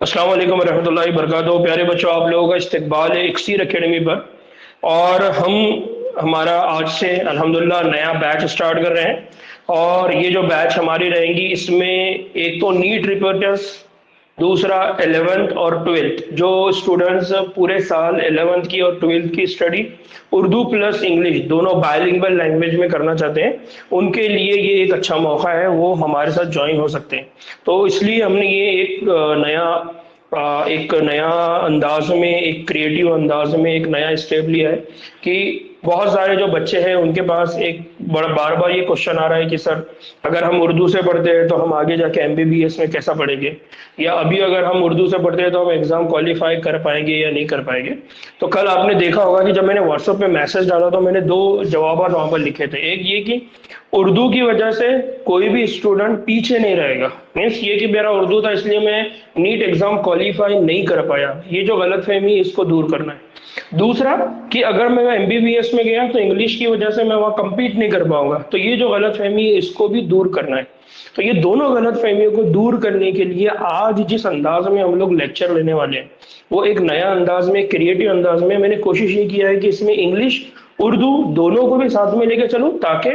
अस्सलाम वालेकुम रहमतुल्लाहि बरकातहू। प्यारे बच्चों, आप लोगों का इस्तकबाल है इक्सीर एकेडमी पर। और हम हमारा आज से अल्हम्दुलिल्लाह नया बैच स्टार्ट कर रहे हैं। और ये जो बैच हमारी रहेंगी, इसमें एक तो नीट रिपोर्टर्स, दूसरा 11th और 12th जो स्टूडेंट्स पूरे साल 11th की और 12th की स्टडी उर्दू प्लस इंग्लिश दोनों बायलिंगुअल लैंग्वेज में करना चाहते हैं, उनके लिए ये एक अच्छा मौका है, वो हमारे साथ ज्वाइन हो सकते हैं। तो इसलिए हमने ये एक नया अंदाज में, एक क्रिएटिव अंदाज में एक नया स्टेप लिया है कि बहुत सारे जो बच्चे हैं उनके पास एक बड़ा बार बार ये क्वेश्चन आ रहा है कि सर, अगर हम उर्दू से पढ़ते हैं तो हम आगे जाके एमबीबीएस में कैसा पढ़ेंगे, या अभी अगर हम उर्दू से पढ़ते हैं तो हम एग्जाम क्वालिफाई कर पाएंगे या नहीं कर पाएंगे। तो कल आपने देखा होगा कि जब मैंने व्हाट्सएप पे मैसेज डाला तो मैंने दो जवाब वहां पर लिखे थे। एक ये कि उर्दू की वजह से कोई भी स्टूडेंट पीछे नहीं रहेगा, मीन्स ये कि मेरा उर्दू था इसलिए मैं नीट एग्जाम क्वालिफाई नहीं कर पाया, ये जो गलतफहमी इसको दूर करना है। दूसरा कि अगर मैं एमबीबीएस में गया तो इंग्लिश की वजह से मैं वहां compete नहीं कर पाऊंगा, तो ये जो गलतफहमी है इसको भी दूर करना है। तो ये दोनों गलतफहमियों को दूर करने के लिए आज जिस अंदाज में हम लोग लेक्चर लेने वाले हैं, वो एक नया अंदाज में, क्रिएटिव अंदाज में मैंने कोशिश ये किया है कि इसमें इंग्लिश उर्दू दोनों को भी साथ में लेके चलूं, ताकि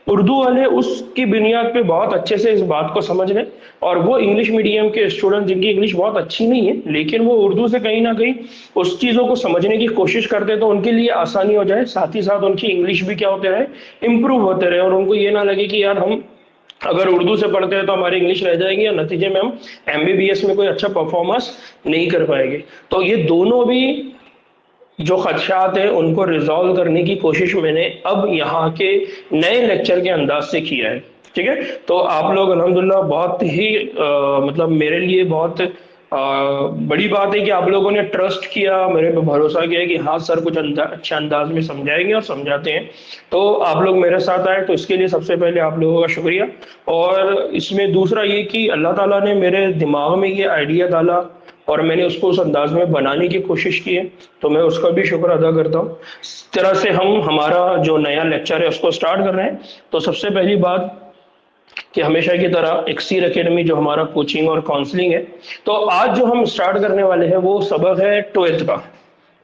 उर्दू वाले उसकी बुनियाद पे बहुत अच्छे से इस बात को समझ लें, और वो इंग्लिश मीडियम के स्टूडेंट जिनकी इंग्लिश बहुत अच्छी नहीं है लेकिन वो उर्दू से कहीं ना कहीं उस चीज़ों को समझने की कोशिश करते हैं, तो उनके लिए आसानी हो जाए, साथ ही साथ उनकी इंग्लिश भी क्या होते रहे, इम्प्रूव होते रहे, और उनको ये ना लगे कि यार हम अगर उर्दू से पढ़ते हैं तो हमारी इंग्लिश रह जाएगी और नतीजे में हम एमबीबीएस में कोई अच्छा परफॉर्मेंस नहीं कर पाएंगे। तो ये दोनों भी जो खदशात है उनको रिजॉल्व करने की कोशिश मैंने अब यहाँ के नए लेक्चर के अंदाज से किया है। ठीक है, तो आप लोग अल्हम्दुलिल्लाह बहुत ही मतलब मेरे लिए बहुत बड़ी बात है कि आप लोगों ने ट्रस्ट किया, मेरे पे भरोसा किया कि हाँ सर कुछ अच्छे अंदाज में समझाएंगे और समझाते हैं, तो आप लोग मेरे साथ आए, तो इसके लिए सबसे पहले आप लोगों का शुक्रिया। और इसमें दूसरा ये कि अल्लाह ताला ने मेरे दिमाग में ये आइडिया डाला और मैंने उसको उस अंदाज में बनाने की कोशिश की है, तो मैं उसका भी शुक्र अदा करता हूँ। इस तरह से हम हमारा जो नया लेक्चर है उसको स्टार्ट कर रहे हैं। तो सबसे पहली बात कि हमेशा की तरह एक्सीर एकेडमी जो हमारा कोचिंग और काउंसलिंग है, तो आज जो हम स्टार्ट करने वाले हैं वो सबक है 12th का।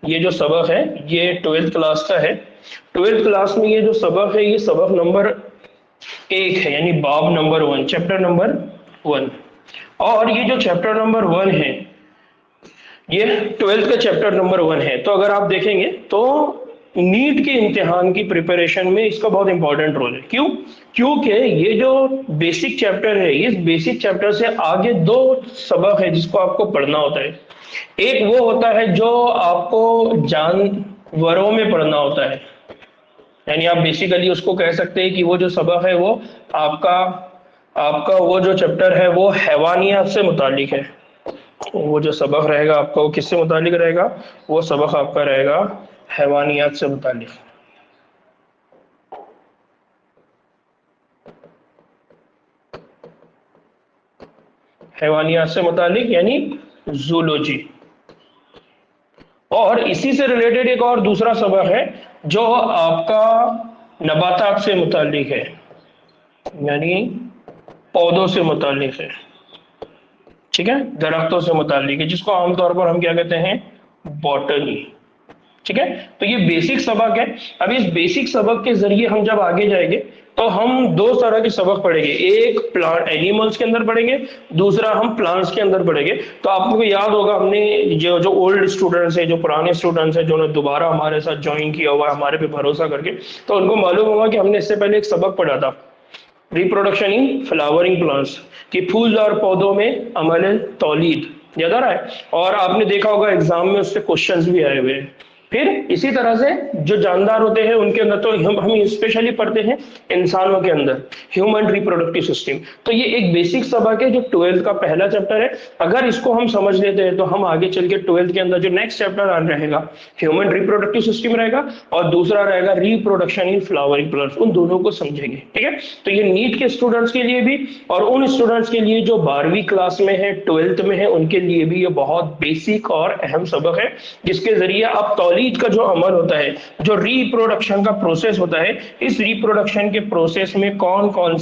ये जो सबक है ये 12th क्लास का है। 12th क्लास में ये जो सबक है ये सबक नंबर 1 है, यानी बाब नंबर 1, चैप्टर नंबर 1। और ये जो चैप्टर नंबर 1 है ये 12th का चैप्टर नंबर 1 है। तो अगर आप देखेंगे तो नीट के इम्तिहान की प्रिपरेशन में इसका बहुत इंपॉर्टेंट रोल है। क्यों? क्योंकि ये जो बेसिक चैप्टर है, इस बेसिक चैप्टर से आगे दो सबक है जिसको आपको पढ़ना होता है। एक वो होता है जो आपको जानवरों में पढ़ना होता है, यानी आप बेसिकली उसको कह सकते हैं कि वो जो सबक है वो आपका आपका वो जो चैप्टर है वो हैवानियात से मुतालिक है। वो जो सबक रहेगा आपका वो किससे मुतालिक रहेगा? वो सबक आपका रहेगा हैवानियात से मुतालिक। हैवानियात से मुतालिक यानी जूलॉजी। और इसी से रिलेटेड एक और दूसरा सबक है जो आपका नबातात से मुतालिक है, यानी पौधों से मुतालिक है। ठीक है, दरख्तों से मुतालिक है, जिसको आमतौर पर हम क्या कहते हैं? बॉटनी। ठीक है, तो ये बेसिक सबक है। अब इस बेसिक सबक के जरिए हम जब आगे जाएंगे तो हम दो तरह के सबक पढ़ेंगे, एक प्लांट एनिमल्स के अंदर पढ़ेंगे, दूसरा हम प्लांट्स के अंदर पढ़ेंगे। तो आपको याद होगा हमने जो जो ओल्ड स्टूडेंट्स है, जो पुराने स्टूडेंट्स हैं, जो दोबारा हमारे साथ ज्वाइन किया हुआ है हमारे पे भरोसा करके, तो उनको मालूम होगा कि हमने इससे पहले एक सबक पढ़ा था, रिप्रोडक्शन इन फ्लावरिंग प्लांट्स, कि फूलदार पौधों में अमल तौलीद, याद आ रहा है? और आपने देखा होगा एग्जाम में उससे क्वेश्चंस भी आए हुए हैं। फिर इसी तरह से जो जानदार होते हैं उनके अंदर, तो हम स्पेशली पढ़ते हैं इंसानों के अंदर ह्यूमन रिप्रोडक्टिव सिस्टम। तो ये एक बेसिक सबक है जो 12th का पहला चैप्टर है। अगर इसको हम समझ लेते हैं तो हम आगे चल के 12th के अंदर जो नेक्स्ट चैप्टर रहेगा ह्यूमन रिप्रोडक्टिव सिस्टम रहेगा, और दूसरा रहेगा रिप्रोडक्शन इन फ्लावरिंग प्लांट्स, उन दोनों को समझेंगे। ठीक है, तो ये नीट के स्टूडेंट्स के लिए भी और उन स्टूडेंट्स के लिए जो 12वीं क्लास में है, 12th में है, उनके लिए भी ये बहुत बेसिक और अहम सबक है, जिसके जरिए आप तौलीद का जो अमल होता है, जो रिप्रोडक्शन का प्रोसेस होता है, इस रिप्रोडक्शन के प्रोसेस में कौन कौन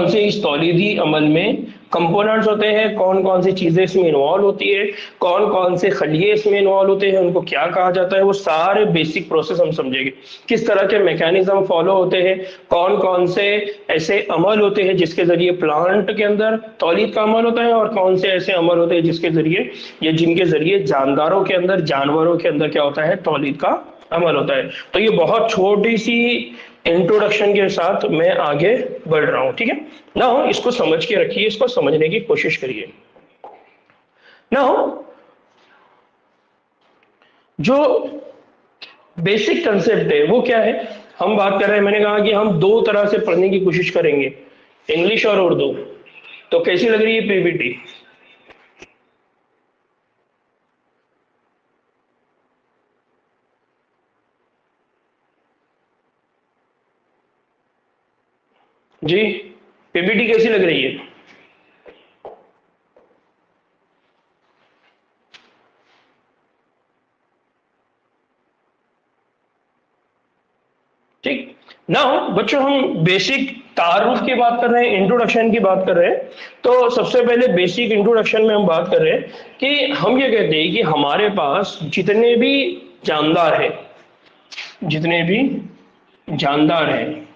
से इस तौलीदी अमल में कंपोनेंट्स होते हैं, कौन कौन सी चीजें इसमें इन्वॉल्व होती है, कौन कौन से खलिए इसमें इन्वॉल्व होते हैं, उनको क्या कहा जाता है, वो सारे बेसिक प्रोसेस हम समझेंगे। किस तरह के मैकेनिज्म फॉलो होते हैं, कौन कौन से ऐसे अमल होते हैं जिसके जरिए प्लांट के अंदर तौलीद का अमल होता है, और कौन से ऐसे अमल होते हैं जिसके जरिए या जिनके जरिए जानदारों के अंदर, जानवरों के अंदर क्या होता है, तौलीद का अमल होता है। तो ये बहुत छोटी सी इंट्रोडक्शन के साथ मैं आगे बढ़ रहा हूं, ठीक है ना। इसको समझ के रखिए, इसको समझने की कोशिश करिए ना। जो बेसिक कंसेप्ट है वो क्या है, हम बात कर रहे हैं, मैंने कहा कि हम दो तरह से पढ़ने की कोशिश करेंगे, इंग्लिश और उर्दू। तो कैसी लग रही है पीपीटी? जी, पीपीटी कैसी लग रही है? ठीक ना। बच्चों, हम बेसिक तारुफ की बात कर रहे हैं, इंट्रोडक्शन की बात कर रहे हैं। तो सबसे पहले बेसिक इंट्रोडक्शन में हम बात कर रहे हैं कि हम ये कहते हैं कि हमारे पास जितने भी जानदार हैं, जितने भी जानदार हैं,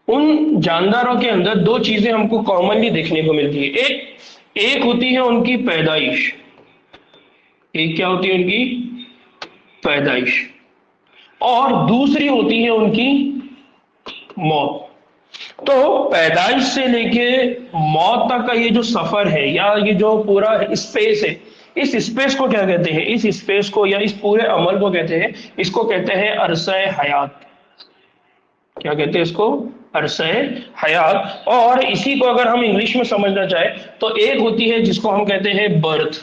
उन जानदारों के अंदर दो चीजें हमको कॉमनली देखने को मिलती है। एक एक होती है उनकी पैदाइश। एक क्या होती है? उनकी पैदाइश। और दूसरी होती है उनकी मौत। तो पैदाइश से लेके मौत तक का ये जो सफर है, या ये जो पूरा स्पेस है, इस स्पेस को क्या कहते हैं? इस स्पेस को या इस पूरे अमल को कहते हैं, इसको कहते हैं अरसा हयात। क्या कहते हैं इसको? अरसा हयात। और इसी को अगर हम इंग्लिश में समझना चाहे तो एक होती है जिसको हम कहते हैं बर्थ,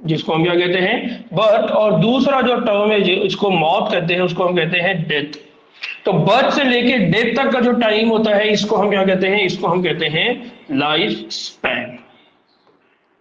जिसको हम क्या कहते हैं? बर्थ। और दूसरा जो टर्म है इसको मौत कहते हैं, उसको हम कहते हैं डेथ। तो बर्थ से लेके डेथ तक का जो टाइम होता है, इसको हम क्या कहते हैं? इसको हम कहते हैं लाइफ स्पैन।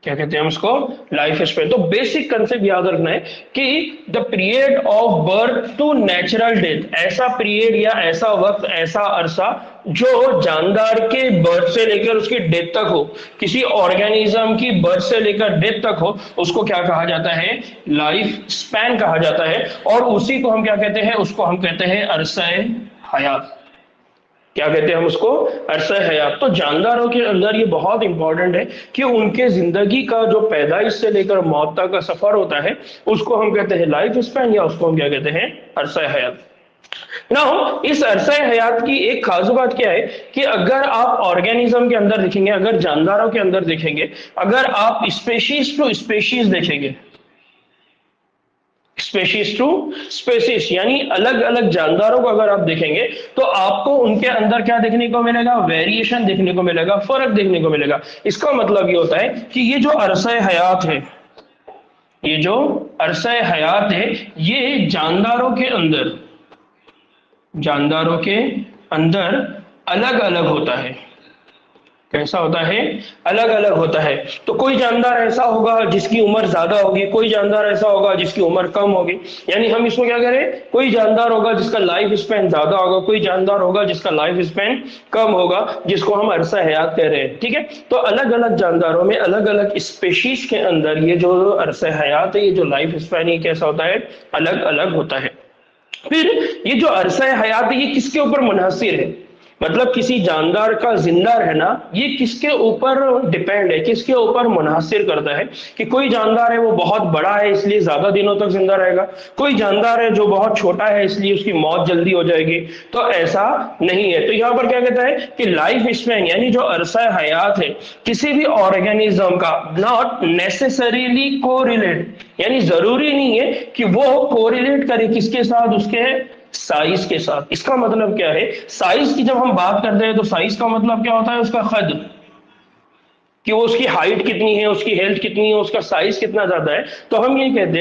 क्या कहते हैं हम इसको? Life span. तो बेसिक कंसेप्ट याद रखना है कि the period of birth to natural death, ऐसा पीरियड या ऐसा वक्त, ऐसा अरसा जो जानदार के बर्थ से लेकर उसकी डेथ तक हो, किसी ऑर्गेनिज्म की बर्थ से लेकर डेथ तक हो, उसको क्या कहा जाता है? लाइफ स्पैन कहा जाता है। और उसी को हम क्या कहते हैं? उसको हम कहते हैं अरसा हयात। क्या कहते हैं हम उसको? अरसा हयात। तो जानदारों के अंदर ये बहुत इंपॉर्टेंट है कि उनके जिंदगी का जो पैदाइश से लेकर मौत तक का सफर होता है, उसको हम कहते हैं लाइफ स्पैन, या उसको हम क्या कहते हैं? अरसा हयात। ना इस अरसा हयात की एक खास बात क्या है कि अगर आप ऑर्गेनिज्म के अंदर देखेंगे, अगर जानदारों के अंदर देखेंगे, अगर आप स्पेशीज टू स्पेशीज देखेंगे, स्पेशीज टू स्पेसीज, यानी अलग अलग जानदारों को अगर आप देखेंगे तो आपको उनके अंदर क्या देखने को मिलेगा? वेरिएशन देखने को मिलेगा, फर्क देखने को मिलेगा। इसका मतलब ये होता है कि ये जो अरसा हयात है, ये जो अरसा हयात है, ये जानदारों के अंदर, जानदारों के अंदर अलग अलग होता है। कैसा होता है? अलग अलग होता है। तो कोई जानदार ऐसा होगा जिसकी उम्र ज्यादा होगी, कोई जानदार ऐसा होगा जिसकी उम्र कम होगी। यानी हम इसको क्या करें? कोई जानदार होगा जिसका लाइफ स्पैन ज्यादा होगा, कोई जानदार होगा जिसका लाइफ स्पैन कम होगा, जिसको हम अरसा हयात कह रहे हैं, ठीक है। तो अलग अलग जानदारों में, अलग अलग स्पेशीज के अंदर ये जो अरसा हयात है, ये जो लाइफ स्पैन, ये कैसा होता है? अलग अलग होता है। फिर ये जो अरसा हयात है, ये किसके ऊपर मुनहसिर है? मतलब किसी जानदार का जिंदा रहना ये किसके ऊपर डिपेंड है, किसके ऊपर मुनहसिर करता है? कि कोई जानदार है वो बहुत बड़ा है इसलिए ज्यादा दिनों तक जिंदा रहेगा, कोई जानदार है जो बहुत छोटा है इसलिए उसकी मौत जल्दी हो जाएगी। तो ऐसा नहीं है। तो यहाँ पर क्या कहता है कि लाइफ स्पैन यानी जो अरसा हयात है किसी भी ऑर्गेनिज्म का, नॉट नेसेसरीली कोरिलेट, यानी जरूरी नहीं है कि वो कोरिलेट करे किसके साथ? उसके साइज के साथ। इसका मतलब क्या है? साइज की जब हम बात करते हैं तो साइज का मतलब क्या होता है? उसका कद, कि वो उसकी हाइट कितनी है, उसकी हेल्थ कितनी है, उसका साइज कितना ज्यादा है, तो हम ये कहते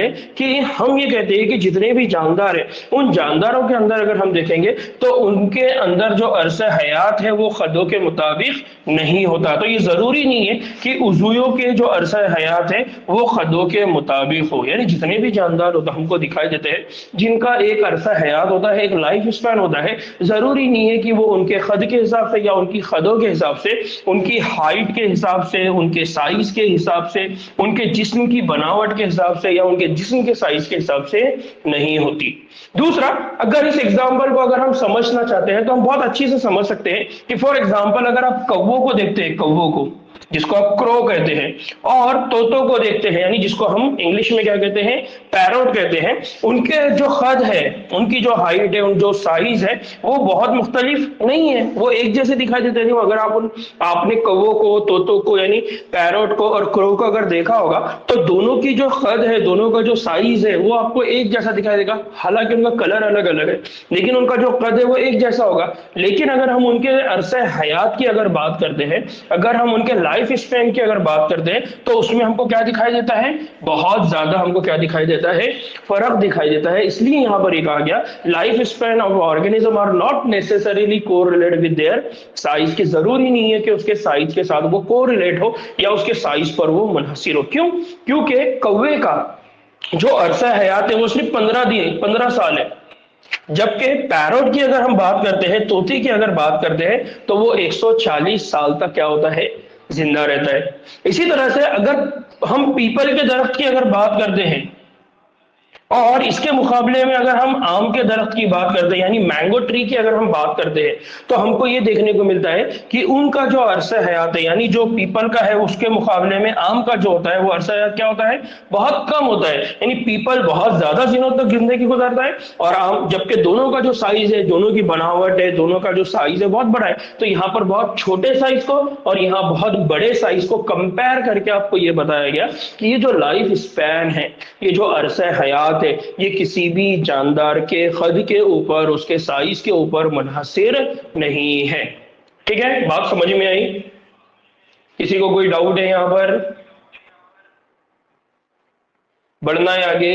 हैं कि जितने भी जानदार हैं, उन जानदारों के अंदर अगर हम देखेंगे तो उनके अंदर जो अरसा हयात है वो खदों के मुताबिक नहीं होता। तो ये जरूरी नहीं है कि उज़ुयों के जो अरसा हयात है वो खदों के मुताबिक हो, यानी जितने भी जानदार होता हमको दिखाई देते हैं जिनका एक अरसा हयात होता है, एक लाइफ स्पैन होता है, जरूरी नहीं है कि वो उनके खद के हिसाब से या उनकी खदों के हिसाब से, उनकी हाइट के हिसाब से, उनके साइज के हिसाब से, उनके जिस्म की बनावट के हिसाब से या उनके जिस्म के साइज के हिसाब से नहीं होती। दूसरा, अगर इस एग्जाम्पल को अगर हम समझना चाहते हैं तो हम बहुत अच्छी से समझ सकते हैं कि फॉर एग्जाम्पल अगर आप कौवों को देखते हैं, कौवों को जिसको आप क्रो कहते हैं, और तोतों को देखते हैं यानी जिसको हम इंग्लिश में क्या कहते हैं, पैरोट कहते हैं, उनके जो कद है, उनकी जो हाइट है, उन जो साइज है वो बहुत मुख्तलिफ नहीं है, वो एक जैसे दिखाई देते हैं। अगर आपने कौवों को, तोतों को यानी पैरोट को और क्रो को अगर देखा होगा तो दोनों की जो कद है, दोनों का जो साइज है वो आपको एक जैसा दिखाई देगा, हालांकि उनका कलर अलग अलग है लेकिन उनका जो कद है वो एक जैसा होगा। लेकिन अगर हम उनके अरसे हयात की अगर बात करते हैं, अगर हम उनके लाइफ स्पैन की अगर बात करते हैं तो उसमें हमको क्या दिखाई देता है, बहुत ज्यादा हमको क्या दिखाई देता है, फर्क दिखाई देता है। इसलिए यहां पर ये कहा गया life span of organism are not necessarily correlated with their size, की जरूरी नहीं है कि उसके साइज के साथ वो कोरिलेट हो या उसके साइज पर वो मुनहसिर हो। क्यों? क्योंकि कौवे का जो अरसा हयात है वो सिर्फ 15 साल है, जबकि पैरोट की अगर हम बात करते हैं, तोते की अगर बात करते हैं तो वो 140 साल तक क्या होता है, जिंदा रहता है। इसी तरह से अगर हम पीपल के दरख्त की अगर बात करते हैं और इसके मुकाबले में अगर हम आम के दरख्त की बात करते हैं यानी मैंगो ट्री की अगर हम बात करते हैं तो हमको ये देखने को मिलता है कि उनका जो अरसा हयात है यानी जो पीपल का है उसके मुकाबले में आम का जो होता है वो अरसा हयात क्या होता है, बहुत कम होता है। यानी पीपल बहुत ज्यादा दिनों तक जिंदगी गुजारता है और आम, जबकि दोनों का जो साइज है, दोनों की बनावट है, दोनों का जो साइज है बहुत बड़ा है। तो यहाँ पर बहुत छोटे साइज को और यहाँ बहुत बड़े साइज को कंपेयर करके आपको ये बताया गया कि ये जो लाइफ स्पैन है, ये जो अरसा हयात है, ये किसी भी जानदार के कद के ऊपर, उसके साइज के ऊपर मुनहसिर नहीं है। ठीक है, बात समझ में आई? किसी को कोई डाउट है यहां पर? बढ़ना है आगे?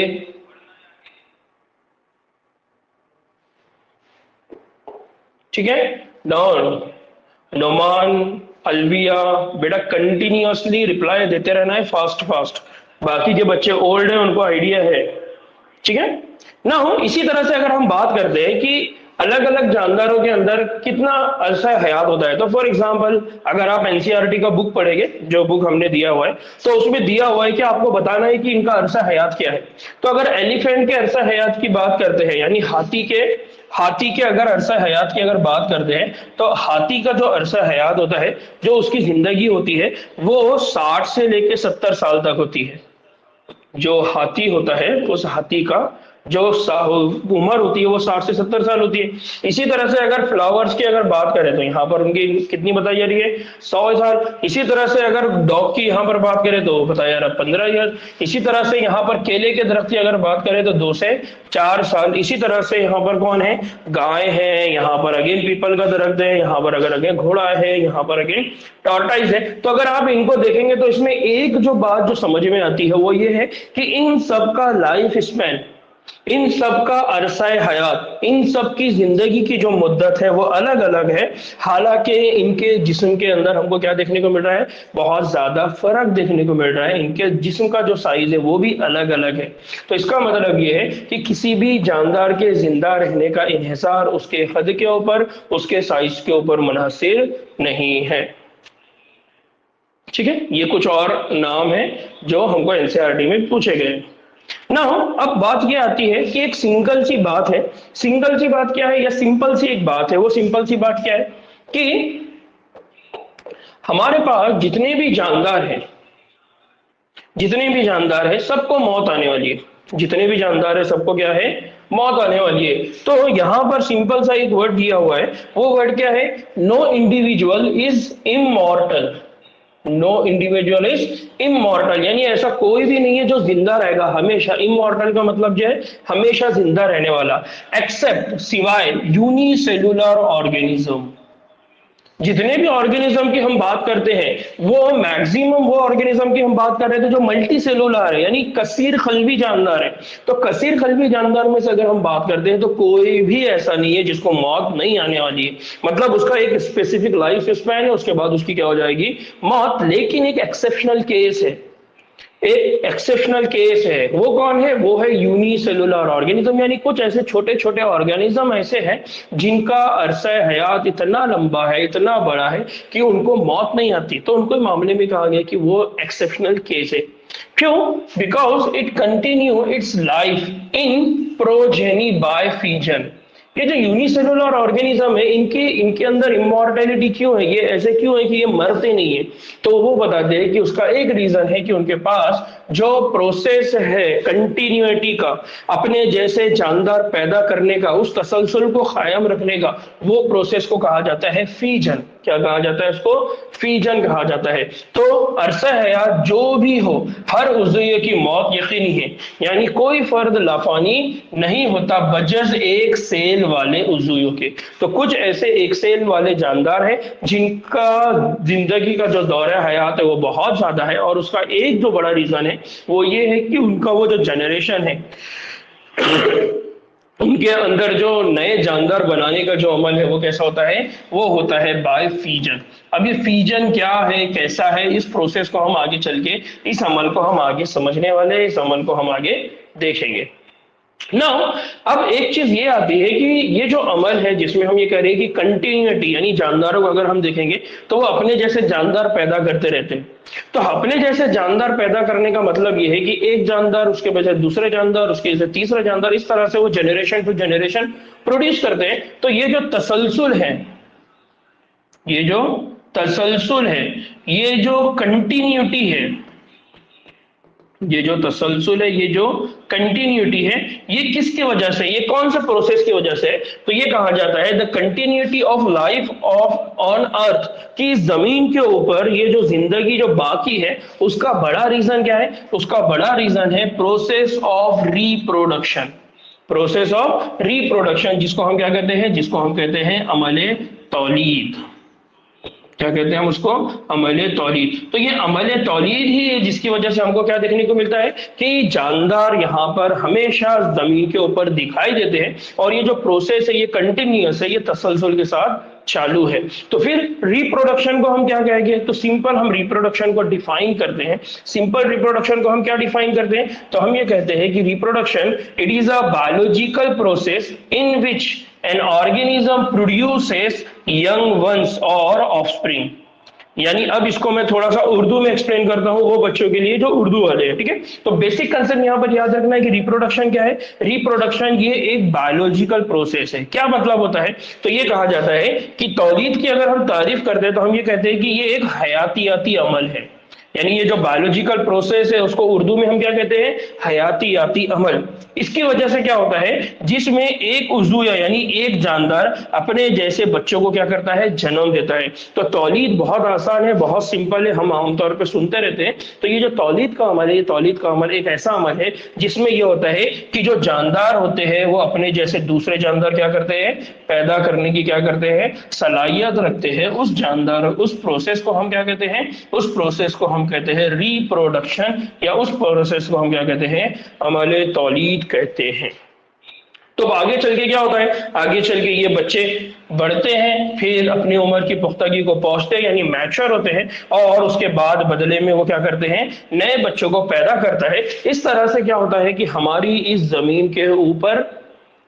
ठीक है, नोमान, अलविया, बेटा कंटिन्यूअसली रिप्लाई देते रहना है, फास्ट फास्ट। बाकी जो बच्चे ओल्ड हैं उनको आइडिया है, ठीक है ना। हो इसी तरह से अगर हम बात करते हैं कि अलग अलग जानदारों के अंदर कितना अरसा हयात होता है, तो फॉर एग्जांपल अगर आप एनसीईआरटी का बुक पढ़ेंगे, जो बुक हमने दिया हुआ है, तो उसमें दिया हुआ है कि आपको बताना है कि इनका अरसा हयात क्या है। तो अगर एलिफेंट के अरसा हयात की बात करते हैं यानी हाथी के अगर अरसा हयात की अगर बात करते हैं तो हाथी का जो अरसा हयात होता है, जो उसकी जिंदगी होती है वो 60 से लेके 70 साल तक होती है। जो हाथी होता है उस हाथी का जो उम्र होती है वो 60 से 70 साल होती है। इसी तरह से अगर फ्लावर्स की अगर बात करें तो यहाँ पर उनकी कितनी बताई जा रही है, 100 साल। इसी तरह से अगर डॉग की यहाँ पर बात करें तो बताया जा रहा है 15 ईयर। इसी तरह से यहाँ पर केले के दरख्त की अगर बात करें तो 2 से 4 साल। इसी तरह से यहाँ पर कौन है, गाय है, यहाँ पर अगेन पीपल का दरख्त है, यहाँ पर अगर अगेन घोड़ा है, यहाँ पर अगेन टॉर्टाइज है। तो अगर आप इनको देखेंगे तो इसमें एक जो बात जो समझ में आती है वो ये है कि इन सब का लाइफ स्पैन, इन सब का अरसा हयात, इन सब की जिंदगी की जो मुद्दत है वो अलग अलग है। हालांकि इनके जिस्म के अंदर हमको क्या देखने को मिल रहा है, बहुत ज्यादा फर्क देखने को मिल रहा है। इनके जिस्म का जो साइज है वो भी अलग अलग है। तो इसका मतलब ये है कि किसी भी जानदार के जिंदा रहने का इन्हिसार उसके कद के ऊपर, उसके साइज के ऊपर मुनहसिर नहीं है। ठीक है, ये कुछ और नाम है जो हमको एनसीईआरटी में पूछे गए ना। अब बात ये आती है कि एक सिंगल सी बात है, सिंगल सी बात क्या है या सिंपल सी एक बात है। वो सिंपल सी बात क्या है कि हमारे पास जितने भी जानदार हैं, सबको मौत आने वाली है। जितने भी जानदार है सबको क्या है, मौत आने वाली है। तो यहां पर सिंपल सा एक वर्ड दिया हुआ है, वो वर्ड क्या है, no individual is immortal. No individual is immortal, यानी ऐसा कोई भी नहीं है जो जिंदा रहेगा हमेशा। इमॉर्टल का मतलब जो है हमेशा जिंदा रहने वाला, एक्सेप्ट सिवाय यूनिसेलुलर ऑर्गेनिज्म। जितने भी ऑर्गेनिज्म की हम बात करते हैं वो मैक्सिमम वो ऑर्गेनिज्म की हम बात कर रहे थे जो मल्टी सेलुलर है, यानी कसीर खलवी जानदार है। तो कसीर खलवी जानदार में से अगर हम बात करते हैं तो कोई भी ऐसा नहीं है जिसको मौत नहीं आने वाली है, मतलब उसका एक स्पेसिफिक लाइफ स्पैन है, उसके बाद उसकी क्या हो जाएगी, मौत। लेकिन एक एक्सेप्शनल केस है, एक एक्सेप्शनल केस है। वो कौन है, वो है यूनिसेलुलर ऑर्गेनिज्म, यानी कुछ ऐसे छोटे छोटे ऑर्गेनिज्म ऐसे हैं जिनका अरसा हयात इतना लंबा है, इतना बड़ा है कि उनको मौत नहीं आती। तो उनको मामले में कहा गया कि वो एक्सेप्शनल केस है। क्यों? Because it continue its life in progeny by fission. ये जो यूनिसेलुलर ऑर्गेनिज्म है इनके इनके अंदर इमॉर्टेलिटी क्यों है, ये ऐसे क्यों है कि ये मरते नहीं है? तो वो बताते हैं कि उसका एक रीजन है कि उनके पास जो प्रोसेस है कंटिन्यूटी का, अपने जैसे जानदार पैदा करने का, उस तसलसल को कायम रखने का, वो प्रोसेस को कहा जाता है फीजन। क्या कहा जाता है उसको? फीजन कहा जाता है। तो अरसा हयात जो भी हो, हर उज़्व की मौत यकीनी है, यानी कोई फर्द लाफानी नहीं होता बजज एक सेल वाले उज़्व के। तो कुछ ऐसे एक सेल वाले जानदार हैं जिनका जिंदगी का जो दौरा हयात है वो बहुत ज्यादा है, और उसका एक जो बड़ा रीजन है वो ये है कि उनका वो जो जनरेशन है उनके अंदर जो नए जानदार बनाने का जो अमल है वो कैसा होता है, वो होता है बाय फीजन। अब ये फीजन क्या है, कैसा है, इस प्रोसेस को हम आगे चल के, इस अमल को हम आगे समझने वाले हैं, इस अमल को हम आगे देखेंगे। नाउ अब एक चीज ये आती है कि ये जो अमल है जिसमें हम ये कह रहे हैं कि कंटिन्यूटी, यानी जानदारों को अगर हम देखेंगे तो वो अपने जैसे जानदार पैदा करते रहते हैं। तो अपने जैसे जानदार पैदा करने का मतलब ये है कि एक जानदार, उसके बजाय दूसरे जानदार, उसके बजाय तीसरा जानदार, इस तरह से वो जनरेशन टू जनरेशन प्रोड्यूस करते हैं। तो ये जो तसलसल है, ये जो तसलसल है, ये जो कंटिन्यूटी है, ये जो तसलसल है, ये जो कंटिन्यूटी है, ये किसकी वजह से, ये कौन से प्रोसेस की वजह से है? तो ये कहा जाता है the continuity of life of on earth, कि जमीन के ऊपर ये जो जिंदगी जो बाकी है उसका बड़ा रीजन क्या है? उसका बड़ा रीजन है process of reproduction. Process of reproduction, जिसको हम क्या कहते हैं, जिसको हम कहते हैं अमले तौलीद। क्या कहते हैं हम उसको? अमले तौलीद। तो ये अमले तौलीद ही है जिसकी वजह से हमको क्या देखने को मिलता है कि जानदार यहाँ पर हमेशा जमीन के ऊपर दिखाई देते हैं, और ये जो प्रोसेस है ये कंटिन्यूअस है, ये तसलसल के साथ चालू है। तो फिर रिप्रोडक्शन को हम क्या कहेंगे? तो सिंपल हम रिप्रोडक्शन को डिफाइन करते हैं। सिंपल रिप्रोडक्शन को हम क्या डिफाइन करते हैं? तो हम ये कहते हैं कि reproduction it is a biological process in which an organism produces young ones और ऑफस्प्रिंग। यानी अब इसको मैं थोड़ा सा उर्दू में एक्सप्लेन करता हूं वो बच्चों के लिए जो उर्दू वाले हैं, ठीक है? तो बेसिक कंसेप्ट यहां पर याद रखना है कि रिप्रोडक्शन क्या है। रिप्रोडक्शन ये एक बायोलॉजिकल प्रोसेस है। क्या मतलब होता है? तो ये कहा जाता है कि तौलीद की अगर हम तारीफ करते हैं तो हम ये कहते हैं कि ये एक हयातियाती अमल है। यानी ये जो बायोलॉजिकल प्रोसेस है उसको उर्दू में हम क्या कहते हैं? हयातियाती अमल। इसकी वजह से क्या होता है, जिसमें एक उज़्व यानी एक जानदार अपने जैसे बच्चों को क्या करता है? जन्म देता है। तो तौलीद बहुत आसान है, बहुत सिंपल है, हम आमतौर पे सुनते रहते हैं। तो ये जो तौलीद का अमल है, ये तौलीद का अमल एक ऐसा अमल है जिसमें ये होता है कि जो जानदार होते हैं वो अपने जैसे दूसरे जानदार क्या करते हैं? पैदा करने की क्या करते हैं? सलाहियत रखते हैं। उस जानदार, उस प्रोसेस को हम क्या कहते हैं? उस प्रोसेस को हम कहते हैं रिप्रोडक्शन, या उस प्रोसेस को हम क्या कहते हैं? अमले तौलीद कहते हैं। तो आगे चल के क्या होता है? आगे चल के ये बच्चे बढ़ते हैं, फिर अपनी उम्र की पुख्तगी को पहुंचते हैं, यानी मैच्योर होते हैं, और उसके बाद बदले में वो क्या करते हैं? नए बच्चों को पैदा करता है। इस तरह से क्या होता है कि हमारी इस जमीन के ऊपर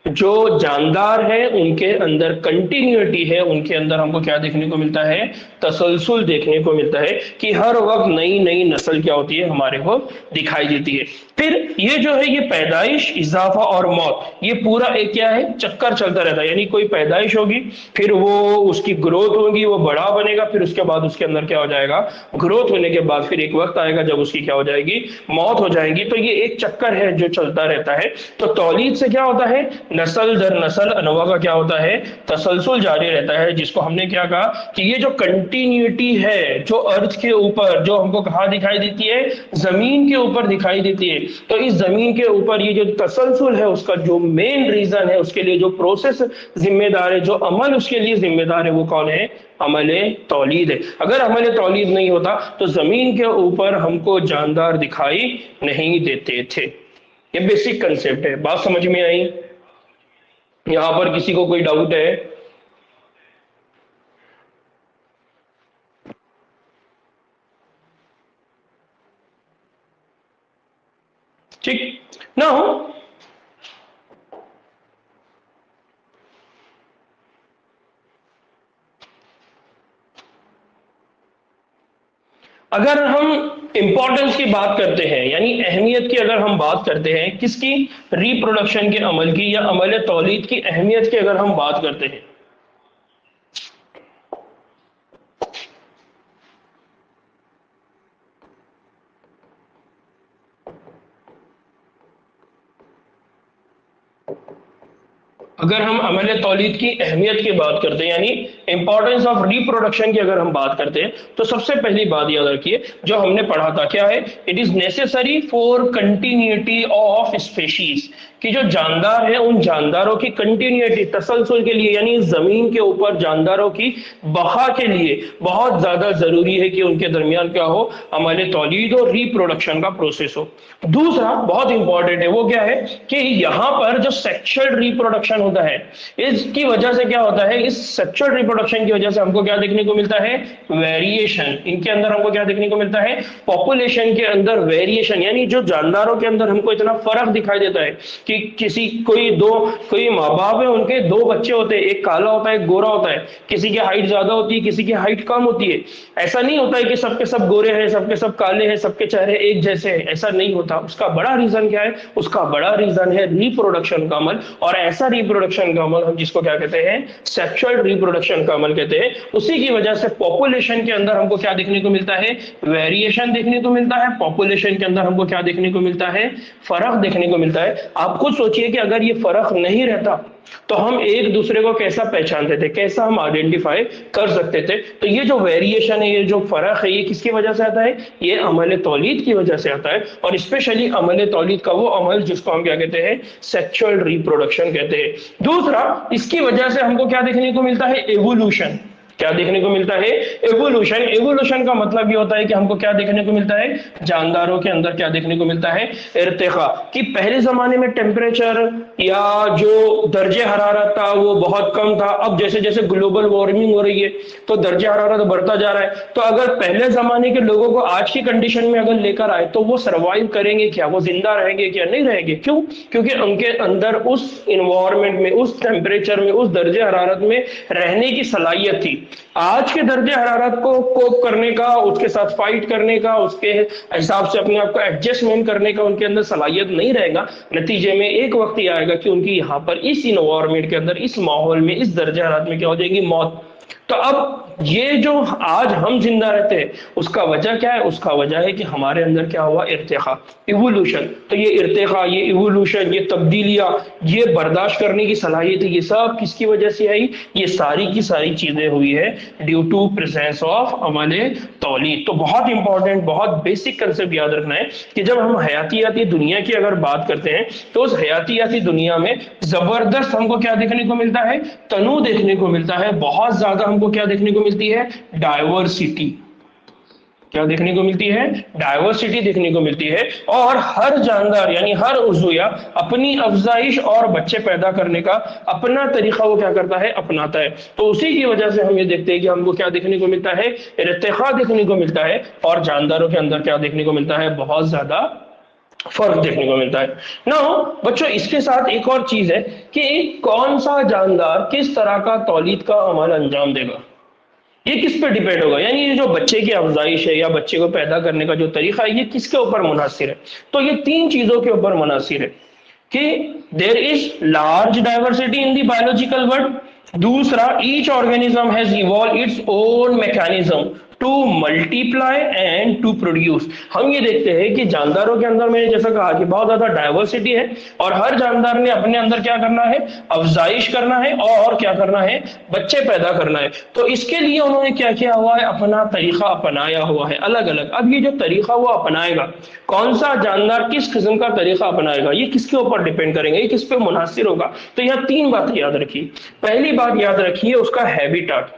जो जानदार है उनके अंदर कंटिन्यूटी है, उनके अंदर हमको क्या देखने को मिलता है? तसलसल देखने को मिलता है कि हर वक्त नई नई नस्ल क्या होती है? हमारे को दिखाई देती है। फिर ये जो है ये पैदाइश, इजाफा और मौत, ये पूरा एक क्या है? चक्कर चलता रहता है। यानी कोई पैदाइश होगी, फिर वो उसकी ग्रोथ होगी, वो बड़ा बनेगा, फिर उसके बाद उसके अंदर क्या हो जाएगा? ग्रोथ होने के बाद फिर एक वक्त आएगा जब उसकी क्या हो जाएगी? मौत हो जाएगी। तो ये एक चक्कर है जो चलता रहता है। तो तौलीद से क्या होता है? नस्ल दर नस्ल अनवा का क्या होता है? तसलसल जारी रहता है, जिसको हमने क्या कहा कि ये जो कंटिन्यूटी है जो अर्थ के ऊपर, जो हमको कहाँ दिखाई देती है, जमीन के ऊपर दिखाई देती है। तो इस जमीन के ऊपर ये जो तसलसल है उसका जो मेन रीजन है, उसके लिए जो प्रोसेस जिम्मेदार है, जो अमल उसके लिए जिम्मेदार है, वो कौन है, अमले तौलीद है। अगर अमले तौलीद नहीं होता तो जमीन के ऊपर हमको जानदार दिखाई नहीं देते थे। ये बेसिक कंसेप्ट है, बात समझ में आई? यहां पर किसी को कोई डाउट है? ठीक ना हो? अगर हम इंपॉर्टेंस की बात करते हैं, यानी अहमियत की अगर हम बात करते हैं, किसकी, रिप्रोडक्शन के अमल की या अमल तौलीद की अहमियत की अगर हम बात करते हैं, अगर हम अमल तौलीद की अहमियत की बात करते हैं, यानी इंपॉर्टेंस ऑफ रिप्रोडक्शन की अगर हम बात करते हैं, तो सबसे पहली बात याद रखिए जो हमने पढ़ा था, क्या है, it is necessary for continuity of species, कि जो जानदार है उन जानदारों की कंटिन्यूटी, तसलसल के लिए, यानी जमीन के ऊपर जानदारों की बका के लिए बहुत ज्यादा जरूरी है कि उनके दरमियान क्या हो, अमल तौलीद और रिप्रोडक्शन का प्रोसेस हो। दूसरा बहुत इंपॉर्टेंट है, वो क्या है कि यहां पर जो सेक्सुअल रिप्रोडक्शन होता है, इसकी वजह से क्या होता है, इस सेक्सुअल रिप्रोडक्शन की वजह से हमको क्या देखने को मिलता है, वेरिएशन। इनके अंदर हमको क्या देखने को मिलता है, पॉपुलेशन के अंदर वेरिएशन, यानी जो जानदारों के अंदर हमको इतना फर्क दिखाई देता है कि किसी कोई माँ बाप है, उनके दो बच्चे होते हैं, एक काला होता है एक गोरा होता है, किसी की हाइट ज्यादा होती है किसी की हाइट कम होती है। ऐसा नहीं होता है कि सबके सब गोरे हैं, सबके सब काले हैं, सबके चेहरे एक जैसे हैं, ऐसा नहीं होता। उसका बड़ा रीजन क्या है, उसका बड़ा रीजन है रिप्रोडक्शन का अमल। और ऐसा रिप्रोडक्शन का अमल हम जिसको क्या कहते हैं, सेक्सुअल रिप्रोडक्शन का अमल कहते हैं। उसी की वजह से पॉपुलेशन के अंदर हमको क्या देखने को मिलता है, वेरिएशन देखने को मिलता है। पॉपुलेशन के अंदर हमको क्या देखने को मिलता है, फर्क देखने को मिलता है। आप खुद सोचिए कि अगर ये फर्क नहीं रहता तो हम एक दूसरे को कैसा पहचानते थे, कैसा हम आइडेंटिफाई कर सकते थे। तो ये जो वेरिएशन है, ये जो फर्क है, ये किसकी वजह से आता है, ये अमल तौलीद की वजह से आता है। और स्पेशली अमल तौलीद का वो अमल जिसको हम क्या कहते हैं, सेक्सुअल रिप्रोडक्शन कहते हैं। दूसरा, इसकी वजह से हमको क्या देखने को मिलता है, एवोल्यूशन। क्या देखने को मिलता है, एवोल्यूशन। एवोल्यूशन का मतलब ये होता है कि हमको क्या देखने को मिलता है, जानदारों के अंदर क्या देखने को मिलता है, इर्तिका। कि पहले जमाने में टेम्परेचर या जो दर्जे हरारत था वो बहुत कम था। अब जैसे जैसे ग्लोबल वार्मिंग हो रही है तो दर्जे हरारत बढ़ता जा रहा है। तो अगर पहले जमाने के लोगों को आज की कंडीशन में अगर लेकर आए तो वो सर्वाइव करेंगे क्या, वो जिंदा रहेंगे क्या, नहीं रहेंगे। क्यों? क्योंकि उनके अंदर उस इन्वायरमेंट में, उस टेम्परेचर में, उस दर्जे हरारत में रहने की सलाहियत थी। आज के दर्जे हरारत को कोप करने का, उसके साथ फाइट करने का, उसके हिसाब से अपने आप को एडजस्टमेंट करने का उनके अंदर सलाहियत नहीं रहेगा। नतीजे में एक वक्त ही आएगा कि उनकी यहाँ पर इस इन्वायरमेंट के अंदर, इस माहौल में, इस दर्जे हरारत में क्या हो जाएगी, मौत। तो अब ये जो आज हम जिंदा रहते हैं उसका वजह क्या है, उसका वजह है कि हमारे अंदर क्या हुआ, इर्तिका, इवोल्यूशन। तो ये इर्तिका, ये इवोल्यूशन, ये तब्दीलियां, ये बर्दाश्त करने की सलाहियत, ये सब किसकी वजह से आई, ये सारी की सारी चीजें हुई है ड्यू टू प्रेजेंस ऑफ अमल तौलीद। तो बहुत इंपॉर्टेंट, बहुत बेसिक कंसेप्ट याद रखना है कि जब हम हयातियाती दुनिया की अगर बात करते हैं तो उस हयातियाती दुनिया में जबरदस्त हमको क्या देखने को मिलता है, तनु देखने को मिलता है। बहुत ज्यादा हमको क्या देखने को मिलती है, डाइवर्सिटी। क्या देखने को मिलती है, डाइवर्सिटी देखने को मिलती है। और हर जानदार यानी हर उज़्विया अपनी अफजाइश और बच्चे पैदा करने का अपना तरीका वो क्या करता है, अपनाता है। तो उसी की वजह से हम ये देखते हैं कि हमको क्या देखने को मिलता है, इर्तिका देखने को मिलता है। और जानदारों के अंदर क्या देखने को मिलता है, बहुत ज्यादा फर्क देखने को मिलता है। ना बच्चों, इसके साथ एक और चीज है कि कौन सा जानदार किस तरह का तौलीद का अमल अंजाम देगा, ये किस पे डिपेंड होगा। यानी ये जो बच्चे की अफजाइश है या बच्चे को पैदा करने का जो तरीका है, ये किसके ऊपर मुनासिर है। तो ये तीन चीजों के ऊपर मुनासिर है कि there is large diversity in the biological world. दूसरा, each organism has evolve its own mechanism. To multiply and to produce. हम ये देखते हैं कि जानदारों के अंदर मैंने जैसा कहा कि बहुत ज्यादा डाइवर्सिटी है और हर जानदार ने अपने अंदर क्या करना है, अफजाइश करना है और क्या करना है, बच्चे पैदा करना है। तो इसके लिए उन्होंने क्या किया हुआ है, अपना तरीका अपनाया हुआ है अलग अलग। अब ये जो तरीका वो अपनाएगा, कौन सा जानदार किस किस्म का तरीका अपनाएगा, ये किसके ऊपर डिपेंड करेंगे, ये किस पे मुनासिर होगा। तो यहाँ तीन बातें याद रखिए। पहली बात याद रखिए उसका हैबिटाट।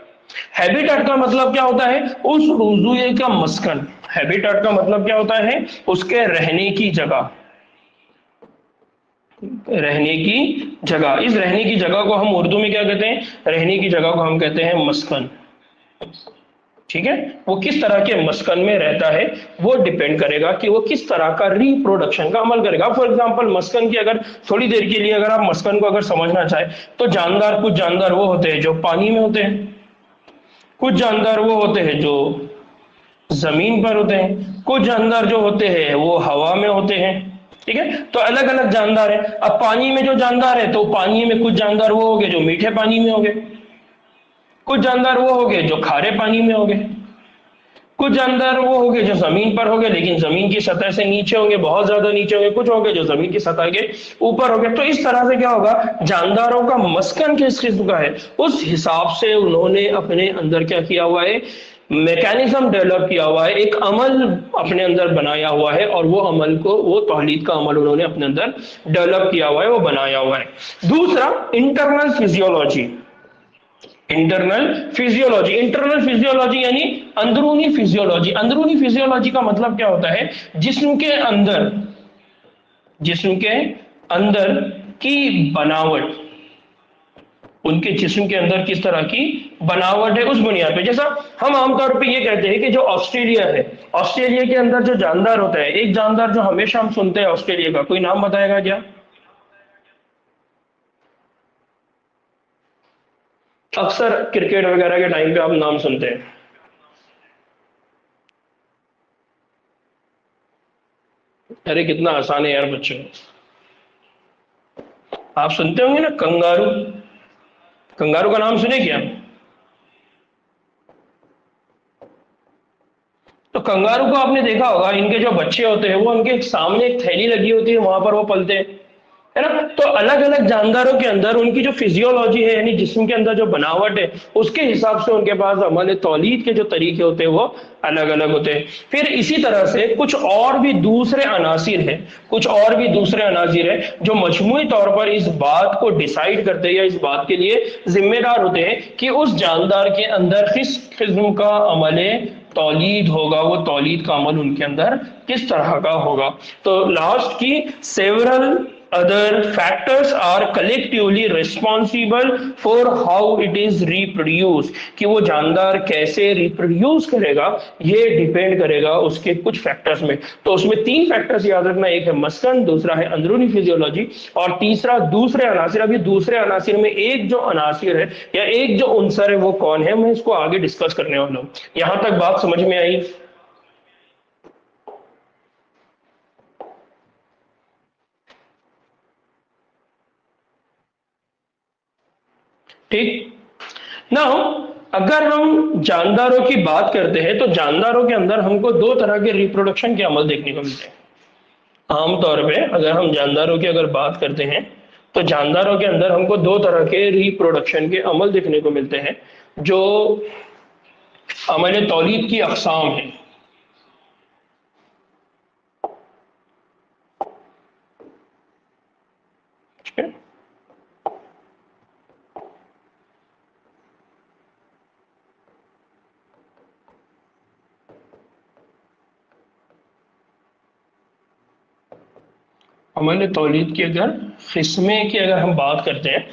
हैबिटाट का मतलब क्या होता है, उस रुजुए का मस्कन। हैबिटाट का मतलब क्या होता है, उसके रहने की जगह। रहने की जगह, इस रहने की जगह को हम उर्दू में क्या कहते हैं, रहने की जगह को हम कहते हैं मस्कन। ठीक है, वो किस तरह के मस्कन में रहता है वो डिपेंड करेगा कि वो किस तरह का रिप्रोडक्शन का अमल करेगा। फॉर एग्जांपल मस्कन की अगर थोड़ी देर के लिए अगर आप मस्कन को अगर समझना चाहे तो जानदार, कुछ जानदार वो होते हैं जो पानी में होते हैं, कुछ जानदार वो होते हैं जो जमीन पर होते हैं, कुछ जानदार जो होते हैं वो हवा में होते हैं। ठीक है, तो अलग अलग जानदार है। अब पानी में जो जानदार है तो पानी में कुछ जानदार वो हो गए जो मीठे पानी में हो गए, कुछ जानदार वो हो गए जो खारे पानी में हो गए, कुछ जानदार वो होंगे जो जमीन पर होंगे लेकिन जमीन की सतह से नीचे होंगे, बहुत ज्यादा नीचे होंगे, कुछ होंगे जो जमीन की सतह के ऊपर होंगे। तो इस तरह से क्या होगा, जानदारों का मस्कन किस किस्म का है उस हिसाब से उन्होंने अपने अंदर क्या किया हुआ है, मैकेनिज्म डेवलप किया हुआ है, एक अमल अपने अंदर बनाया हुआ है और वो अमल को, वो तौहीद का अमल उन्होंने अपने अंदर डेवलप किया हुआ है, वो बनाया हुआ है। दूसरा internal physiology. Internal physiology, internal physiology यानी अंदरूनी फिजियोलॉजी। अंदरूनी फिजियोलॉजी का मतलब क्या होता है, जिस्म के अंदर, जिस्म के अंदर की बनावट, उनके जिस्म के अंदर किस तरह की बनावट है उस बुनियाद पे। जैसा हम आमतौर पे ये कहते हैं कि जो ऑस्ट्रेलिया है, ऑस्ट्रेलिया के अंदर जो जानदार होता है, एक जानदार जो हमेशा हम सुनते हैं ऑस्ट्रेलिया का, कोई नाम बताएगा क्या? अक्सर क्रिकेट वगैरह के टाइम पे आप नाम सुनते हैं। अरे कितना आसान है यार बच्चों, आप सुनते होंगे ना कंगारू। कंगारू का नाम सुने क्या? तो कंगारू को आपने देखा होगा, इनके जो बच्चे होते हैं वो उनके सामने एक थैली लगी होती है, वहां पर वो पलते हैं, है ना। तो अलग अलग जानदारों के अंदर उनकी जो फिजियोलॉजी है यानी जिस्म के अंदर जो बनावट है उसके हिसाब से उनके पास अमल तौलीद के जो तरीके होते हैं वो अलग अलग होते हैं। फिर इसी तरह से कुछ और भी दूसरे अनासिर है, कुछ और भी दूसरे अनासिर है जो मजमूई तौर पर इस बात को डिसाइड करते हैं या इस बात के लिए जिम्मेदार होते हैं कि उस जानदार के अंदर किस किस्म का अमल तौलीद होगा, वो तौलीद का अमल उनके अंदर किस तरह का होगा। तो लास्ट की several other factors are collectively responsible for how it is reproduced, कि वो जानदार कैसे रिप्रोड्यूस करेगा ये डिपेंड करेगा उसके कुछ फैक्टर्स में। तो उसमें तीन फैक्टर्स याद रखना, एक है मस्कन, दूसरा है अंदरूनी फिजियोलॉजी और तीसरा दूसरे अनासिर। अभी दूसरे अनासिर में एक जो अनासिर है या एक जो उनसर है वो कौन है, मैं इसको आगे डिस्कस करने वाला हूं। यहां तक बात समझ में आई? ठीक ना। अगर हम जानदारों की बात करते हैं तो जानदारों के अंदर हमको दो तरह के रिप्रोडक्शन के अमल देखने को मिलते हैं। आमतौर पे अगर हम जानदारों की अगर बात करते हैं तो जानदारों के अंदर हमको दो तरह के रिप्रोडक्शन के अमल देखने को मिलते हैं जो अमल तौलीद की अकसाम है। ठीक है, अमल तौलीद की अगर किस्में की अगर हम बात करते हैं,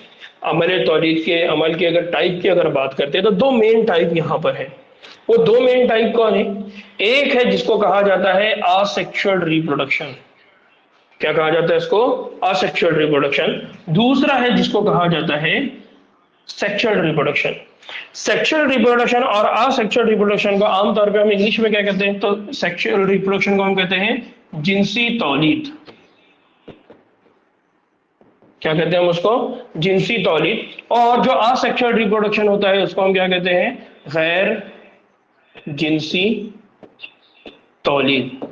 अमल तौलीद के अमल की अगर टाइप की अगर बात करते हैं तो दो मेन टाइप यहाँ पर है। वो दो मेन टाइप कौन है? एक है जिसको कहा जाता है असेक्सुअल रिप्रोडक्शन। क्या कहा जाता है इसको? Asexual reproduction. दूसरा है जिसको कहा जाता है सेक्सुअल रिप्रोडक्शन। सेक्सुअल रिप्रोडक्शन और असेक्सुअल रिप्रोडक्शन को आमतौर पे हम इंग्लिश में क्या कहते हैं? तो सेक्सुअल रिप्रोडक्शन को हम कहते हैं जिनसी तौलीद। क्या कहते हैं हम उसको? जिनसी तौलीद। और जो असेक्सुअल रिप्रोडक्शन होता है उसको हम क्या कहते हैं? गैर जिनसी तौलीद।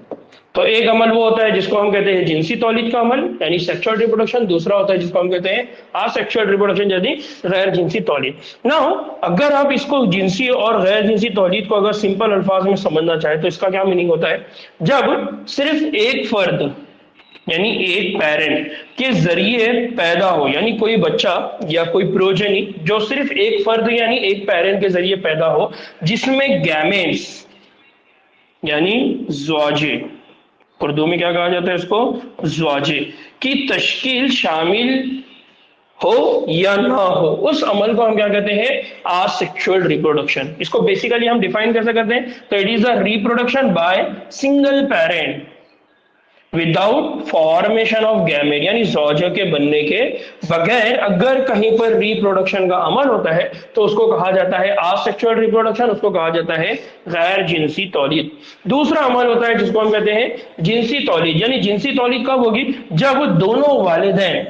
तो एक अमल वो होता है जिसको हम कहते हैं जिनसी तौलीद का अमल यानी सेक्सुअल रिप्रोडक्शन, दूसरा होता है जिसको हम कहते हैं असेक्सुअल रिप्रोडक्शन यानी गैर जिनसी तौलीद। नाउ अगर आप इसको जिनसी और गैर जिनसी तौलीद को अगर सिंपल अल्फाज में समझना चाहे तो इसका क्या मीनिंग होता है, जब सिर्फ एक फर्द यानी एक पेरेंट के जरिए पैदा हो, यानी कोई बच्चा या कोई प्रोजेनी जो सिर्फ एक फर्द यानी एक पेरेंट के जरिए पैदा हो, जिसमें गैमेट्स यानी ज़्वाजे, उर्दू में क्या कहा जाता है इसको, ज़्वाजे की तश्कील शामिल हो या ना हो, उस अमल को हम क्या कहते हैं, असेक्सुअल रिप्रोडक्शन। इसको बेसिकली हम डिफाइन कैसे करते हैं, तो it is the reproduction by single parent without formation of gamete, यानी ज़ौजों के बनने के बगैर अगर कहीं पर रिप्रोडक्शन का अमल होता है तो उसको कहा जाता है असेक्सुअल रिप्रोडक्शन, उसको कहा जाता है गैर जिनसी तौलीद। दूसरा अमल होता है जिसको हम कहते हैं जिनसी तौलीद, यानी जिनसी तौलीद कब होगी, जब दोनों वालिदैन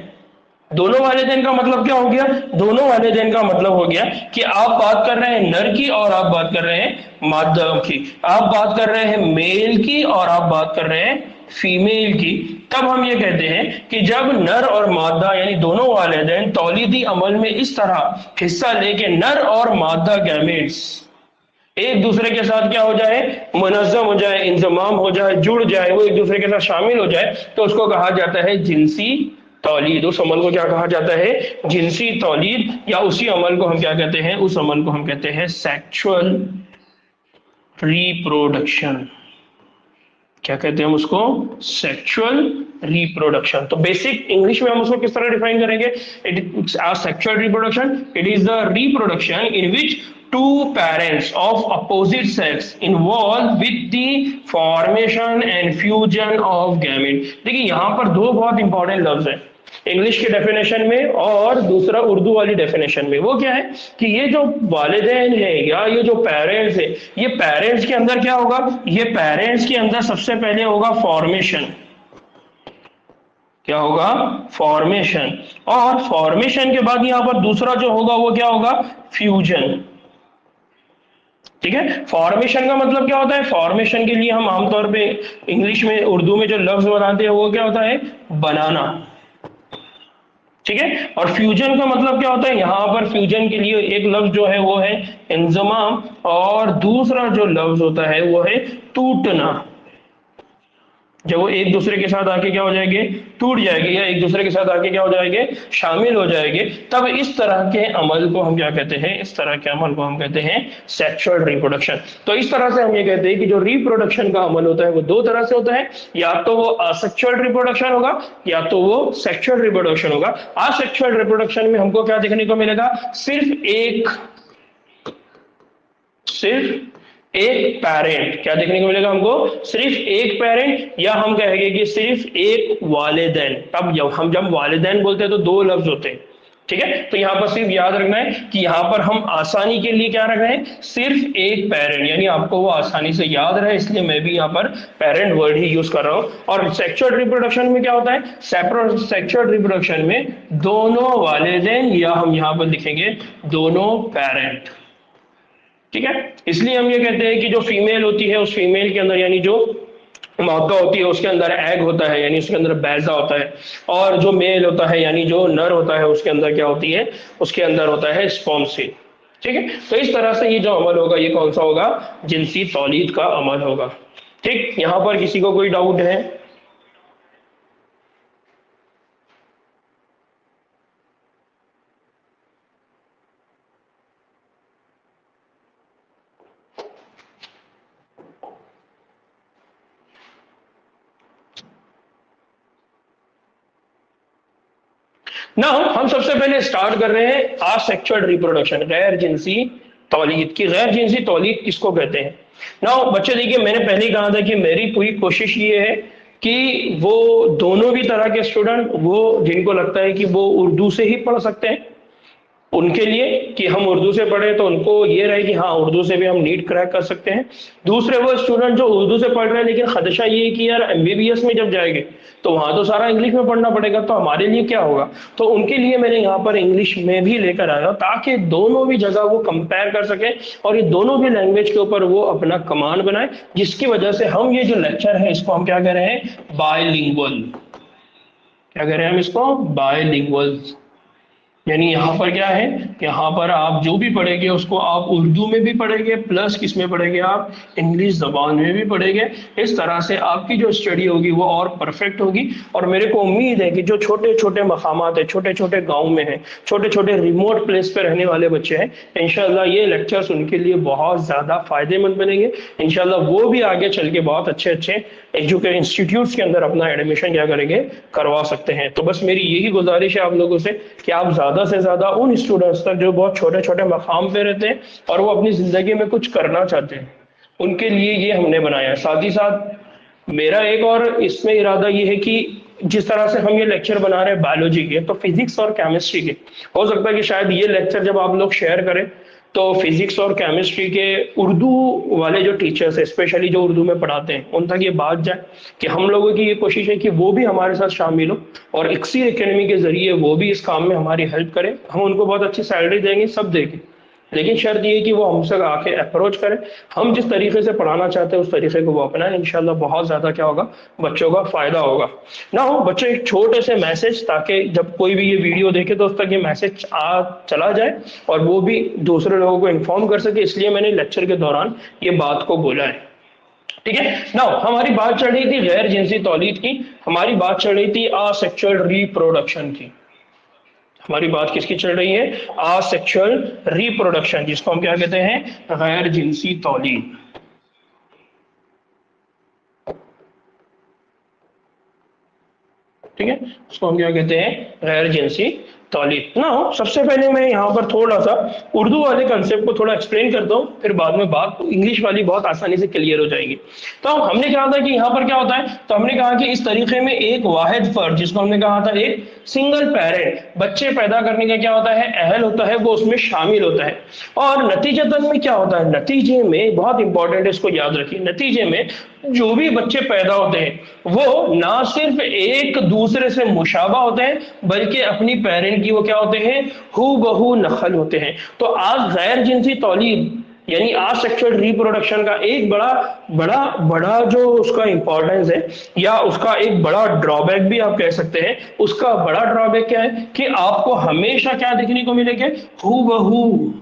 का मतलब क्या हो गया, दोनों वालिदैन का मतलब हो गया कि आप बात कर रहे हैं नर की और आप बात कर रहे हैं मादा की, आप बात कर रहे हैं मेल की और आप बात कर रहे हैं फीमेल की। तब हम ये कहते हैं कि जब नर और मादा यानी दोनों वालिदैन तौलीदी अमल में इस तरह हिस्सा लेके नर और मादा गैमेट्स एक दूसरे के साथ क्या हो जाए, मुनज़्ज़म हो जाए, इंजमाम हो जाए, जुड़ जाए, वो एक दूसरे के साथ शामिल हो जाए, तो उसको कहा जाता है जिनसी तौलीद। उस अमल को क्या कहा जाता है, जिनसी तौलीद, या उसी अमल को हम क्या कहते हैं, उस अमल को हम कहते हैं सेक्सुअल रिप्रोडक्शन। क्या कहते हैं हम उसको, सेक्सुअल रिप्रोडक्शन। तो बेसिक इंग्लिश में हम उसको किस तरह डिफाइन करेंगे, it sexual reproduction, it is the reproduction in which two parents of opposite sex involved with the formation and fusion of gamete। देखिए यहाँ पर दो बहुत इंपॉर्टेंट लफ्ज हैं इंग्लिश के डेफिनेशन में और दूसरा उर्दू वाली डेफिनेशन में। वो क्या है कि ये जो वालिदैन है या ये जो पेरेंट्स है, ये पेरेंट्स के अंदर क्या होगा, ये पेरेंट्स के अंदर सबसे पहले होगा फॉर्मेशन। क्या होगा, फॉर्मेशन, और फॉर्मेशन के बाद यहाँ पर दूसरा जो होगा वो क्या होगा, फ्यूजन। ठीक है, फॉर्मेशन का मतलब क्या होता है, फॉर्मेशन के लिए हम आमतौर पे इंग्लिश में उर्दू में जो लफ्ज बनाते हैं वो क्या होता है, बनाना। ठीक है, और फ्यूजन का मतलब क्या होता है, यहां पर फ्यूजन के लिए एक लफ्ज जो है वो है इंजमाम, और दूसरा जो लफ्ज होता है वो है टूटना। जब वो एक दूसरे के साथ आके क्या हो जाएंगे, टूट जाएंगे, या एक दूसरे के साथ आके क्या हो जाएंगे, शामिल हो जाएंगे, तब इस तरह के अमल को हम क्या कहते हैं, इस तरह के अमल को हम कहते हैं सेक्सुअल रिप्रोडक्शन। तो इस तरह से हम ये कहते हैं कि जो रिप्रोडक्शन का अमल होता है वो दो तरह से होता है, या तो वो असेक्सुअल रिप्रोडक्शन होगा या तो वो सेक्सुअल रिप्रोडक्शन होगा। असेक्सुअल रिप्रोडक्शन में हमको क्या देखने को मिलेगा, सिर्फ एक पेरेंट, क्या देखने को मिलेगा हमको, सिर्फ एक पेरेंट, या हम कहेंगे कि सिर्फ एक वालिदैन। अब जब वालिदैन बोलते हैं तो दो लफ्ज होते हैं, ठीक है, तो यहाँ पर सिर्फ याद रखना है कि यहाँ पर हम आसानी के लिए क्या रख रहे हैं, सिर्फ एक पेरेंट, यानी आपको वो आसानी से याद रहे, इसलिए मैं भी यहाँ पर पेरेंट वर्ड ही यूज कर रहा हूँ। और सेक्सुअल रिप्रोडक्शन में क्या होता है, सेक्सुअल रिप्रोडक्शन में दोनों वालिदैन, या हम यहाँ पर लिखेंगे दोनों पेरेंट। ठीक है, इसलिए हम ये कहते हैं कि जो फीमेल होती है उस फीमेल के अंदर, यानी जो मादा होती है उसके अंदर एग होता है, यानी उसके अंदर बैजा होता है, और जो मेल होता है यानी जो नर होता है उसके अंदर क्या होती है, उसके अंदर होता है स्पर्म सेल। ठीक है, तो इस तरह से ये जो अमल होगा ये कौन सा होगा, जिनसी तौलीद का अमल होगा। ठीक, यहां पर किसी को कोई डाउट है? ना हम सबसे पहले स्टार्ट कर रहे हैं असेक्सुअल रिप्रोडक्शन, गैर जिनसी तौलीद की। गैर जिनसी तौलीद किसको कहते हैं? ना बच्चे देखिए, मैंने पहले ही कहा था कि मेरी पूरी कोशिश ये है कि वो दोनों भी तरह के स्टूडेंट, वो जिनको लगता है कि वो उर्दू से ही पढ़ सकते हैं, उनके लिए कि हम उर्दू से पढ़े तो उनको ये रहे कि हाँ उर्दू से भी हम नीट क्रैक कर सकते हैं। दूसरे वो स्टूडेंट जो उर्दू से पढ़ रहे हैं लेकिन खदशा ये है कि यार एमबीबीएस में जब जाएंगे तो वहां तो सारा इंग्लिश में पढ़ना पड़ेगा, तो हमारे लिए क्या होगा। तो उनके लिए मैंने यहाँ पर इंग्लिश में भी लेकर आया ताकि दोनों भी जगह वो कंपेयर कर सके और ये दोनों भी लैंग्वेज के ऊपर वो अपना कमांड बनाए, जिसकी वजह से हम ये जो लेक्चर है इसको हम क्या कह रहे हैं, बायलिंगुअल। क्या कह रहे हैं हम इसको, बायलिंगुअल। यानी यहाँ पर क्या है, यहाँ पर आप जो भी पढ़ेंगे उसको आप उर्दू में भी पढ़ेंगे प्लस किस में पढ़ेंगे, आप इंग्लिश जबान में भी पढ़ेंगे। इस तरह से आपकी जो स्टडी होगी वो और परफेक्ट होगी। और मेरे को उम्मीद है कि जो छोटे छोटे मकामात है, छोटे छोटे गांव में है, छोटे छोटे रिमोट प्लेस पे रहने वाले बच्चे हैं, इंशाल्लाह ये लेक्चर्स उनके लिए बहुत ज्यादा फायदेमंद बनेंगे। इंशाल्लाह वो भी आगे चल के बहुत अच्छे अच्छे एजुकेशन इंस्टीट्यूट्स के अंदर अपना एडमिशन क्या करेंगे, करवा सकते हैं। तो बस मेरी यही गुजारिश है आप लोगों से कि आप ज्यादा से ज्यादा उन स्टूडेंट्स तक जो बहुत छोटे छोटे मकाम पे रहते हैं और वो अपनी जिंदगी में कुछ करना चाहते हैं, उनके लिए ये हमने बनाया है। साथ ही साथ मेरा एक और इसमें इरादा ये है कि जिस तरह से हम ये लेक्चर बना रहे हैं बायोलॉजी के, तो फिजिक्स और केमिस्ट्री के, हो सकता है कि शायद ये लेक्चर जब आप लोग शेयर करें तो फिजिक्स और केमिस्ट्री के उर्दू वाले जो टीचर्स है, स्पेशली जो उर्दू में पढ़ाते हैं, उन तक ये बात जाए कि हम लोगों की ये कोशिश है कि वो भी हमारे साथ शामिल हो और इक्सीर एकेडमी के जरिए वो भी इस काम में हमारी हेल्प करें। हम उनको बहुत अच्छी सैलरी देंगे, सब देंगे, लेकिन शर्त ये है कि वो हमसे आके अप्रोच करें। हम जिस तरीके से पढ़ाना चाहते हैं उस तरीके को वो अपनाएं। इंशाल्लाह बहुत ज्यादा क्या होगा, बच्चों का फायदा होगा। ना हो बच्चों, एक छोटे से मैसेज, ताकि जब कोई भी ये वीडियो देखे तो उस तक ये मैसेज चला जाए और वो भी दूसरे लोगों को इन्फॉर्म कर सके, इसलिए मैंने लेक्चर के दौरान ये बात को बोला है। ठीक है ना, हमारी बात चल रही थी गैर जिनसी तौलीद की, हमारी बात चल रही थी असेक्सुअल रिप्रोडक्शन की। हमारी बात किसकी चल रही है, असेक्सुअल रिप्रोडक्शन, जिसको हम क्या कहते हैं, गैर जिनसी तौलीद। ठीक है, उसको हम क्या कहते हैं, गैर जिनसी तौलीद। ना सबसे पहले मैं यहाँ पर थोड़ा सा उर्दू वाले कंसेप्ट को थोड़ा एक्सप्लेन करता हूँ, फिर बाद में बात इंग्लिश वाली बहुत आसानी से क्लियर हो जाएगी। तो हमने कहा था कि यहाँ पर क्या होता है, तो हमने कहा कि इस तरीके में एक वाहिद फर्द, जिसको हमने कहा था एक सिंगल पेरेंट, बच्चे पैदा करने का क्या होता है, अहल होता है, वो उसमें शामिल होता है। और नतीजतन में क्या होता है, नतीजे में, बहुत इंपॉर्टेंट है इसको याद रखिए, नतीजे में जो भी बच्चे पैदा होते हैं वो ना सिर्फ एक दूसरे से मुशाबा होते हैं, बल्कि अपनी पेरेंट की वो क्या होते हैं, हू बहू नकल होते हैं। तो आज गैर जिनसी तौलीद यानी असेक्सुअल रिप्रोडक्शन का एक बड़ा बड़ा बड़ा जो उसका इंपॉर्टेंस है, या उसका एक बड़ा ड्रॉबैक भी आप कह सकते हैं, उसका बड़ा ड्रॉबैक क्या है कि आपको हमेशा क्या देखने को मिलेगा, हू बहू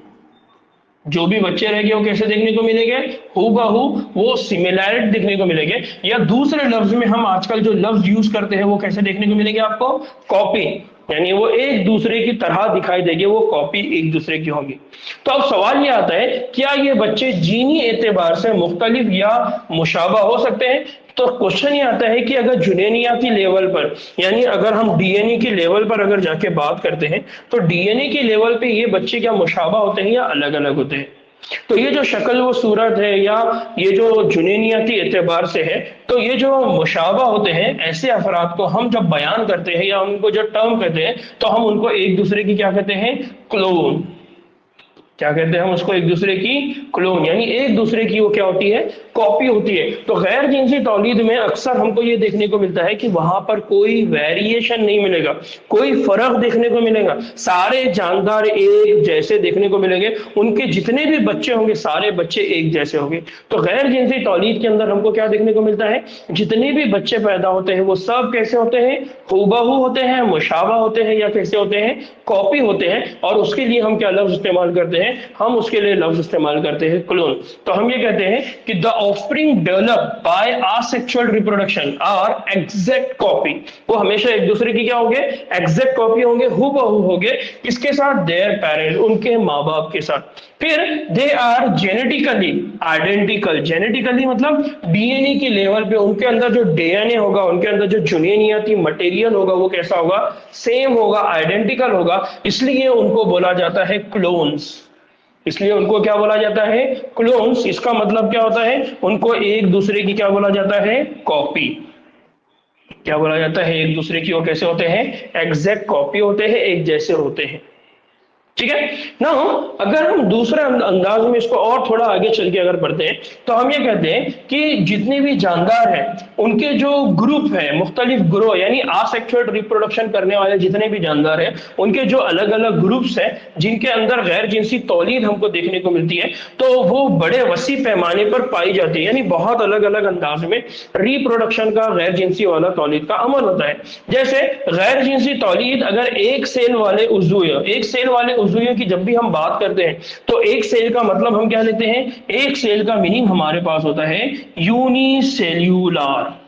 जो भी बच्चे रहेंगे वो कैसे देखने को मिलेंगे, हूबहू वो सिमिलैरिटी देखने को मिलेंगे। या दूसरे लफ्ज में हम आजकल जो लफ्ज यूज करते हैं वो कैसे देखने को मिलेंगे आपको, कॉपी, यानी वो एक दूसरे की तरह दिखाई देगी, वो कॉपी एक दूसरे की होगी। तो अब सवाल ये आता है, क्या ये बच्चे जीनी एतबार से मुख्तलिफ या मुशाबा हो सकते हैं। तो क्वेश्चन ये आता है कि अगर जुनैनियाती लेवल पर, यानी अगर हम डीएनए के लेवल पर अगर जाके बात करते हैं, तो डीएनए के लेवल पे ये बच्चे क्या मुशाबा होते हैं या अलग अलग होते हैं। तो ये जो शक्ल वो सूरत है या ये जो जुनैनियाती एतबार से है, तो ये जो मुशाबा होते हैं, ऐसे अफराद को हम जब बयान करते हैं या उनको जो टर्म कहते हैं, तो हम उनको एक दूसरे की क्या कहते हैं, क्लोन। क्या कहते हैं हम उसको, एक दूसरे की क्लोन, यानी एक दूसरे की वो क्या होती है, कॉपी होती है। तो गैर जिनसी तौलीद में अक्सर हमको ये देखने को मिलता है कि वहां पर कोई वेरिएशन नहीं मिलेगा, कोई फर्क देखने को मिलेगा, सारे जानदार एक जैसे देखने को मिलेंगे, उनके जितने भी बच्चे होंगे सारे बच्चे एक जैसे होंगे। तो गैर जिनसी तौलीद के अंदर हमको क्या देखने को मिलता है, जितने भी बच्चे पैदा होते हैं वो सब कैसे होते हैं, हूबहू होते हैं, मुशाबा होते हैं, या कैसे होते हैं, कॉपी होते हैं। और उसके लिए हम क्या लफ्ज इस्तेमाल करते हैं, हम उसके लिए लफ्ज इस्तेमाल करते हैं क्लोन। तो हम ये कहते हैं कि the offspring develop by asexual reproduction are exact copy, वो हमेशा एक दूसरे की क्या होंगे, एग्जैक्ट कॉपी होंगे, हूबहू होंगे, किसके साथ, देयर पेरेंट, उनके माँ बाप के साथ। फिर they are genetically identical, genetically मतलब डीएनए के लेवल पे उनके अंदर जो डीएनए होगा, उनके अंदर जो जुनैनियाती मटेरियल होगा वो कैसा होगा, सेम होगा, आइडेंटिकल होगा, इसलिए उनको बोला जाता है क्लोन्स। इसलिए उनको क्या बोला जाता है, क्लोन्स। इसका मतलब क्या होता है, उनको एक दूसरे की क्या बोला जाता है, कॉपी। क्या बोला जाता है, एक दूसरे की वो कैसे होते हैं, एग्जैक्ट कॉपी होते हैं, एक जैसे होते हैं। ठीक है ना। अगर हम दूसरे अंदाज में इसको और थोड़ा आगे चल के अगर पढ़ते हैं तो हम ये कहते हैं कि जितने भी जानदार हैं उनके जो ग्रुप है, मुख्तलिफ ग्रोह यानी आसेक्सुअल रिप्रोडक्शन करने वाले जितने भी जानदार हैं उनके जो अलग अलग ग्रुप्स हैं जिनके अंदर गैर जिनसी तौलीद हमको देखने को मिलती है, तो वो बड़े वसी पैमाने पर पाई जाती है, यानी बहुत अलग अलग अंदाज में रिप्रोडक्शन का गैर जिनसी वाला तौलीद का अमल होता है। जैसे गैर जिनसी तौलीद अगर एक सेल वाले उज़्व की जब भी हम बात करते हैं तो एक सेल का मतलब हम क्या लेते हैं, एक सेल का मीनिंग हमारे पास होता है यूनिसेल्यूलर।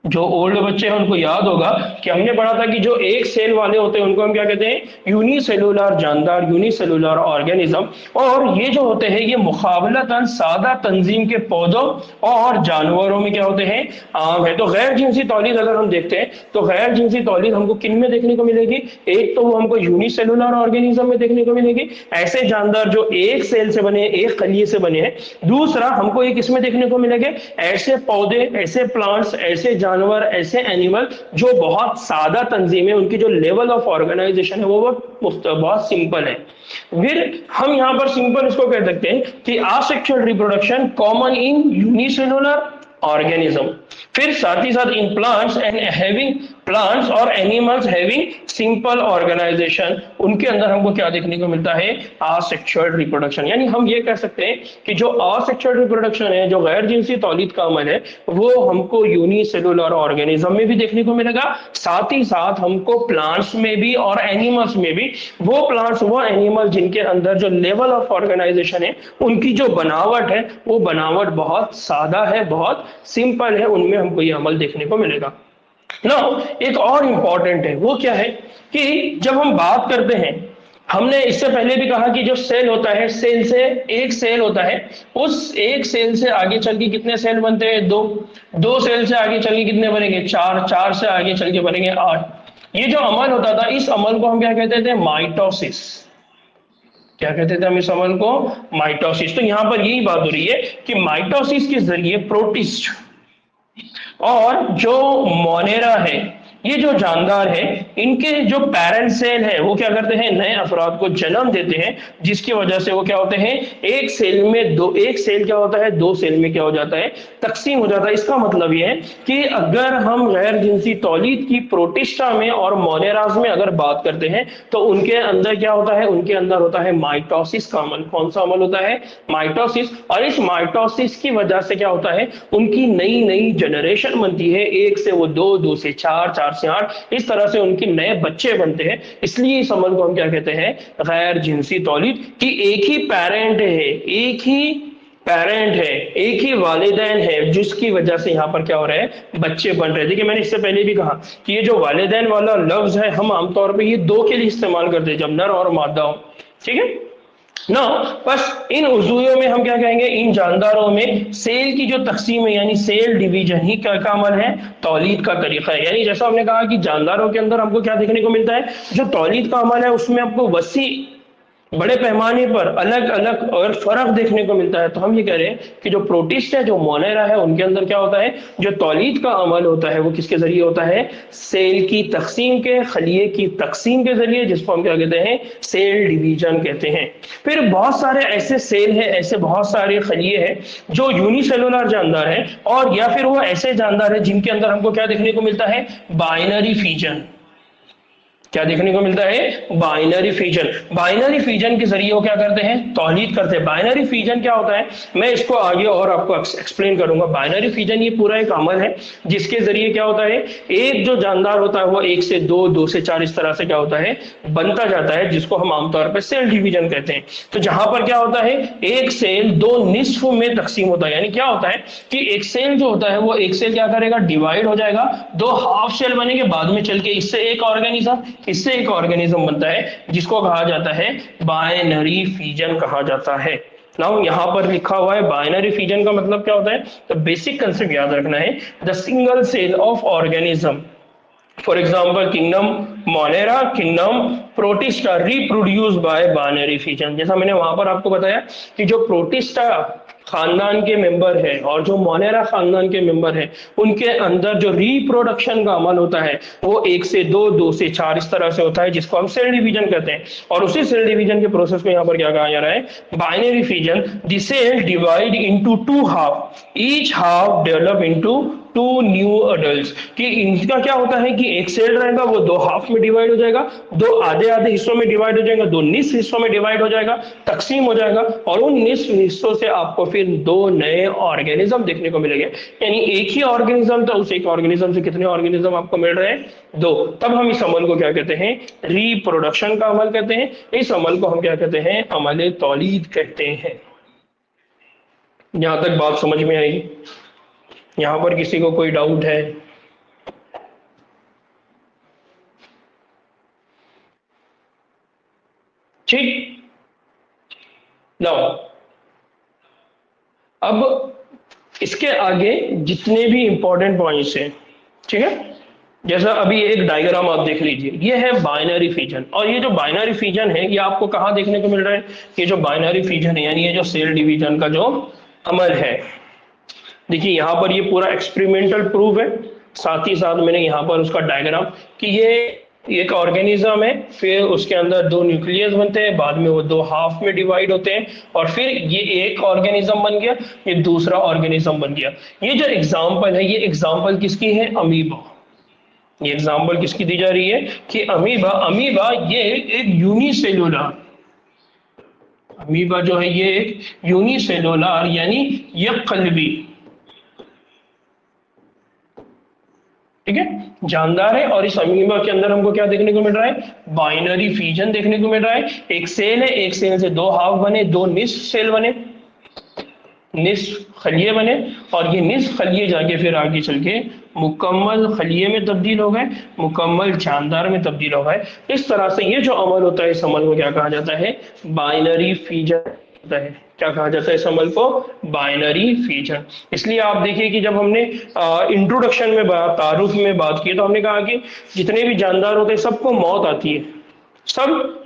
जो ओल्ड बच्चे हैं उनको याद होगा कि हमने पढ़ा था कि जो एक सेल वाले होते हैं उनको हम क्या कहते हैं, यूनिसेलुलर जानदार, यूनिसेलुलर ऑर्गेनिज्म। और ये जो होते हैं ये मुकाबलतन सादा तंजीम के पौधों और जानवरों में क्या होते हैं, आम है। तो गैर जिनसी तौलीद अगर हम देखते हैं तो गैर जिनसी तौलीद हमको किन में देखने को मिलेगी, एक तो वो हमको यूनिसेलुलर ऑर्गेनिज्म में देखने को मिलेगी, ऐसे जानदार जो एक सेल से बने, एक खलिए से बने हैं। दूसरा हमको एक इसमें देखने को मिलेंगे ऐसे पौधे, ऐसे प्लांट्स, ऐसे जानवर, ऐसे एनिमल जो बहुत सादा तंजीम है, उनकी जो लेवल ऑफ ऑर्गेनाइजेशन है वो बहुत सिंपल है। फिर हम यहां पर सिंपल इसको कह सकते हैं कि asexual reproduction common in unicellular organism. फिर साथ ही साथ in plants and having plants और एनिमल्स हैविंग सिंपल ऑर्गेनाइजेशन, उनके अंदर हमको क्या देखने को मिलता है, आसेक्सुअल रिप्रोडक्शन। यानी हम ये कह सकते हैं कि जो आसेक्सुअल रिप्रोडक्शन है, जो गैर जिनसी तौलीद का अमल है, वो हमको यूनिसेलुलर ऑर्गेनिज्म में भी देखने को मिलेगा, साथ ही साथ हमको प्लांट्स में भी और एनिमल्स में भी। वो प्लांट्स, वो एनिमल जिनके अंदर जो लेवल ऑफ ऑर्गेनाइजेशन है, उनकी जो बनावट है वो बनावट बहुत सादा है, बहुत सिंपल है, उनमें हमको ये अमल देखने को मिलेगा। नाउ एक और इंपॉर्टेंट है, वो क्या है कि जब हम बात करते हैं, हमने इससे पहले भी कहा कि जो सेल होता है, सेल से एक सेल होता है, उस एक सेल से आगे चल के कितने सेल बनते हैं, दो सेल से आगे चल के कितने बनेंगे, चार से आगे चल के बनेंगे 8। ये जो अमल होता था, इस अमल को हम क्या कहते थे, माइटोसिस। क्या कहते थे हम इस अमल को, माइटोसिस। तो यहां पर यही बात हो रही है कि माइटोसिस के जरिए प्रोटिस्ट और जो मोनेरा है, ये जो जानदार है, इनके जो पेरेंट सेल है वो क्या करते हैं, नए अफराद को जन्म देते हैं, जिसकी वजह से वो क्या होते हैं, एक सेल में दो, एक सेल क्या होता है, दो सेल में क्या हो जाता है, तकसीम हो जाता है। इसका मतलब ये है कि अगर हम गैर जिनसी तौलीद की प्रोटिस्टा में और मोनेराज में अगर बात करते हैं तो उनके अंदर क्या होता है, उनके अंदर होता है माइटोसिस का अमल। कौन सा अमल होता है, माइटोसिस। और इस माइटोसिस की वजह से क्या होता है, उनकी नई नई जनरेशन बनती है, एक से वो दो से चार से 8, इस तरह से उनके नए बच्चे बनते हैं। इसलिए इस अमल को हम क्या कहते हैं, गैर जिनसी तौलीद। कि एक ही पेरेंट है, एक ही वालिदैन है, जिसकी वजह से यहाँ पर क्या हो रहा है, बच्चे बन रहे हैं। देखिए मैंने इससे पहले भी कहा कि ये जो वालिदैन वाला लफ्ज है, हम आमतौर पर ये दो के लिए इस्तेमाल करते हैं, जब नर और मादा हो, ठीक है ना। बस इन उज़ुयों में हम क्या कहेंगे, इन जानदारों में सेल की जो तकसीम है, यानी सेल डिवीजन ही क्या का अमल है, तौलीद का तरीका है। यानी जैसा हमने कहा कि जानदारों के अंदर हमको क्या देखने को मिलता है, जो तौलीद का अमल है उसमें आपको वसी, बड़े पैमाने पर अलग अलग और फर्क देखने को मिलता है। तो हम ये कह रहे हैं कि जो प्रोटिस्ट है, जो मोनेरा है, उनके अंदर क्या होता है, जो तौलीद का अमल होता है वो किसके जरिए होता है, सेल की तकसीम के, खलिए की तकसीम के जरिए, जिसको हम क्या कहते हैं, सेल डिवीजन कहते हैं। फिर बहुत सारे ऐसे सेल है, ऐसे बहुत सारे खलिए हैं जो यूनिसेलुलर जानदार है, और या फिर वो ऐसे जानदार है जिनके अंदर हमको क्या देखने को मिलता है, बाइनरी फीजन। क्या देखने को मिलता है, बाइनरी फीजन। बाइनरी फीजन के जरिए वो क्या करते हैं, तौलीद करते हैं। बाइनरी फीजन क्या होता है, मैं इसको आगे और आपको एक्सप्लेन करूंगा। बाइनरी फीजन ये पूरा एक अमल है जिसके जरिए क्या होता है, एक जो जानदार होता है वो एक से दो से चार, इस तरह से क्या होता है, बनता जाता है, जिसको हम आमतौर पर सेल डिवीजन कहते हैं। तो जहां पर क्या होता है, एक सेल दो निस्फ में तकसीम होता है। यानी क्या होता है कि एक सेल जो होता है वो एक सेल क्या करेगा, डिवाइड हो जाएगा, दो हाफ सेल बनेंगे, बाद में चल के इससे एक ऑर्गेनिज्म, इससे एक ऑर्गेनिज्म बनता है, जिसको कहा जाता है बाइनरी फीजन कहा जाता है। नाउ यहां पर लिखा हुआ है बाइनरी फीजन का मतलब क्या होता है, तो बेसिक कंसेप्ट याद रखना है, the single cell of organism, for example kingdom Monera, kingdom Protista, reproduce by binary fission. जैसा मैंने वहां पर आपको बताया कि जो प्रोटिस्टा खानदान के मेंबर है और जो मोनेरा खानदान के मेंबर है, उनके अंदर जो रिप्रोडक्शन का अमल होता है वो 1 से 2, 2 से 4 इस तरह से होता है, जिसको हम सेल डिवीजन कहते हैं। और उसी सेल डिवीजन के प्रोसेस को यहाँ पर क्या कहा जा रहा है, binary fission. The cell divide into two half, each half develop into two new adult. कि इनका क्या होता है कि एक सेल रहेगा वो दो हाफ में डिवाइड हो जाएगा, दो आधे आधे हिस्सों में डिवाइड हो जाएगा, दो निस्फ हिस्सों में डिवाइड हो जाएगा, तकसीम हो जाएगा, और उन निस्फ हिस्सों से आपको फिर दो नए ऑर्गेनिज्म देखने को मिलेंगे। यानी एक ही ऑर्गेनिज्म था, उस एक ऑर्गेनिज्म से कितने ऑर्गेनिज्म आपको मिल रहे हैं, दो। तब हम इस अमल को क्या कहते हैं, रिप्रोडक्शन का अमल कहते हैं। इस अमल को हम क्या कहते हैं, अमल तौलीद कहते हैं। यहां तक बात समझ में आई? यहां पर किसी को कोई डाउट है? ठीक, लो अब इसके आगे जितने भी इंपॉर्टेंट पॉइंट्स हैं, ठीक है, जैसा अभी एक डायग्राम आप देख लीजिए, ये है बाइनरी फिजन। और ये जो बाइनरी फिजन है ये आपको कहाँ देखने को मिल रहा है, ये जो बाइनरी फिजन है यानी ये जो सेल डिवीजन का जो अमल है, देखिए यहाँ पर ये पूरा एक्सपेरिमेंटल प्रूफ है, साथ ही साथ मैंने यहाँ पर उसका डायग्राम कि ये एक ऑर्गेनिज्म है, फिर उसके अंदर दो न्यूक्लियस बनते हैं, बाद में वो दो हाफ में डिवाइड होते हैं, और फिर ये एक ऑर्गेनिज्म बन गया, ये दूसरा ऑर्गेनिज्म बन गया। ये जो एग्जाम्पल है, ये एग्जाम्पल किसकी है, अमीबा। ये एग्जाम्पल किसकी दी जा रही है कि अमीबा, अमीबा ये एक यूनिसेलुलर, अमीबा जो है ये एक यूनिसेलुलर यानी ये कल्बी, ठीक है, जानदार है। और इस अमीबा के अंदर हमको क्या देखने को मिल रहा है, बाइनरी फिजन देखने को मिल रहा है। एक सेल है, एक सेल से दो हाफ बने, दो निस्फ सेल बने, निस्फ खलिए बने, और ये निस्फ खलिए जाके फिर आगे चल के मुकम्मल खलिए में तब्दील हो गए, मुकम्मल जानदार में तब्दील हो गए। इस तरह से ये जो अमल होता है, इस अमल को क्या कहा जाता है, बाइनरी फिजन होता है। क्या कहा जाता है इस अमल को, बाइनरी फिजन। इसलिए आप देखिए कि जब हमने इंट्रोडक्शन में तारुफ में बात की, तो हमने कहा कि जितने भी जानदार होते हैं सबको मौत आती है, सब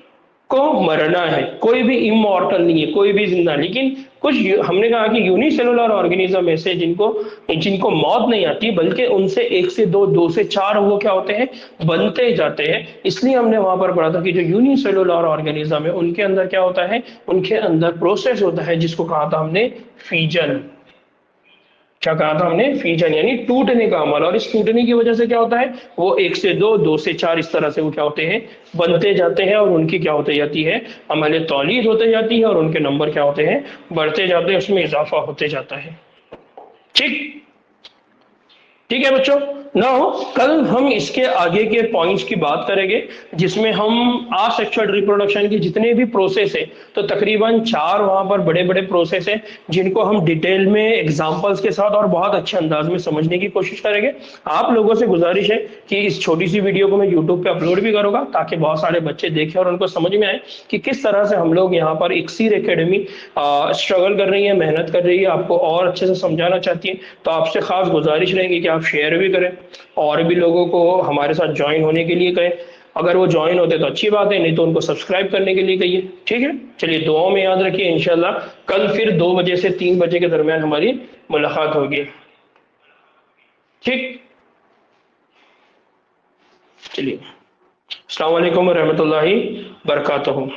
को मरना है, कोई भी इमॉर्टल नहीं है, कोई भी जिंदा। लेकिन कुछ हमने कहा कि यूनिसेलुलर ऑर्गेनिज्म ऐसे जिनको जिनको मौत नहीं आती, बल्कि उनसे 1 से 2, 2 से 4 वो क्या होते हैं, बनते जाते हैं। इसलिए हमने वहां पर पढ़ा था कि जो यूनिसेलुलर ऑर्गेनिज्म है उनके अंदर क्या होता है, उनके अंदर प्रोसेस होता है जिसको कहा था हमने फीजन। क्या कहा था हमने, फीजन यानी टूटने का अमल। और इस टूटने की वजह से क्या होता है, वो 1 से 2, 2 से 4 इस तरह से वो क्या होते हैं, बनते जाते हैं, और उनकी क्या होते जाती है, अमल तौलीद होते जाती है, और उनके नंबर क्या होते हैं, बढ़ते जाते हैं, उसमें इजाफा होते जाता है। ठीक, ठीक है बच्चों। नाउ कल हम इसके आगे के पॉइंट्स की बात करेंगे, जिसमें हम आसेक्सुअल रिप्रोडक्शन की जितने भी प्रोसेस है, तो तकरीबन 4 वहां पर बड़े बड़े प्रोसेस है, जिनको हम डिटेल में एग्जांपल्स के साथ और बहुत अच्छे अंदाज में समझने की कोशिश करेंगे। आप लोगों से गुजारिश है कि इस छोटी सी वीडियो को मैं यूट्यूब पे अपलोड भी करूंगा, ताकि बहुत सारे बच्चे देखें और उनको समझ में आए कि किस तरह से हम लोग यहाँ पर इक्सीर एकेडमी स्ट्रगल कर रही है, मेहनत कर रही है, आपको और अच्छे से समझाना चाहती है। तो आपसे खास गुजारिश रहेगी कि आप शेयर भी करें और भी लोगों को हमारे साथ ज्वाइन होने के लिए कहें। अगर वो ज्वाइन होते तो अच्छी बात है, नहीं तो उनको सब्सक्राइब करने के लिए कहिए। ठीक है, चलिए दुआओं में याद रखिए। इंशाल्लाह कल फिर 2 बजे से 3 बजे के दरमियान हमारी मुलाकात होगी। ठीक, चलिए, अस्सलाम वालेकुम रहमतुल्लाहि बरकातहू।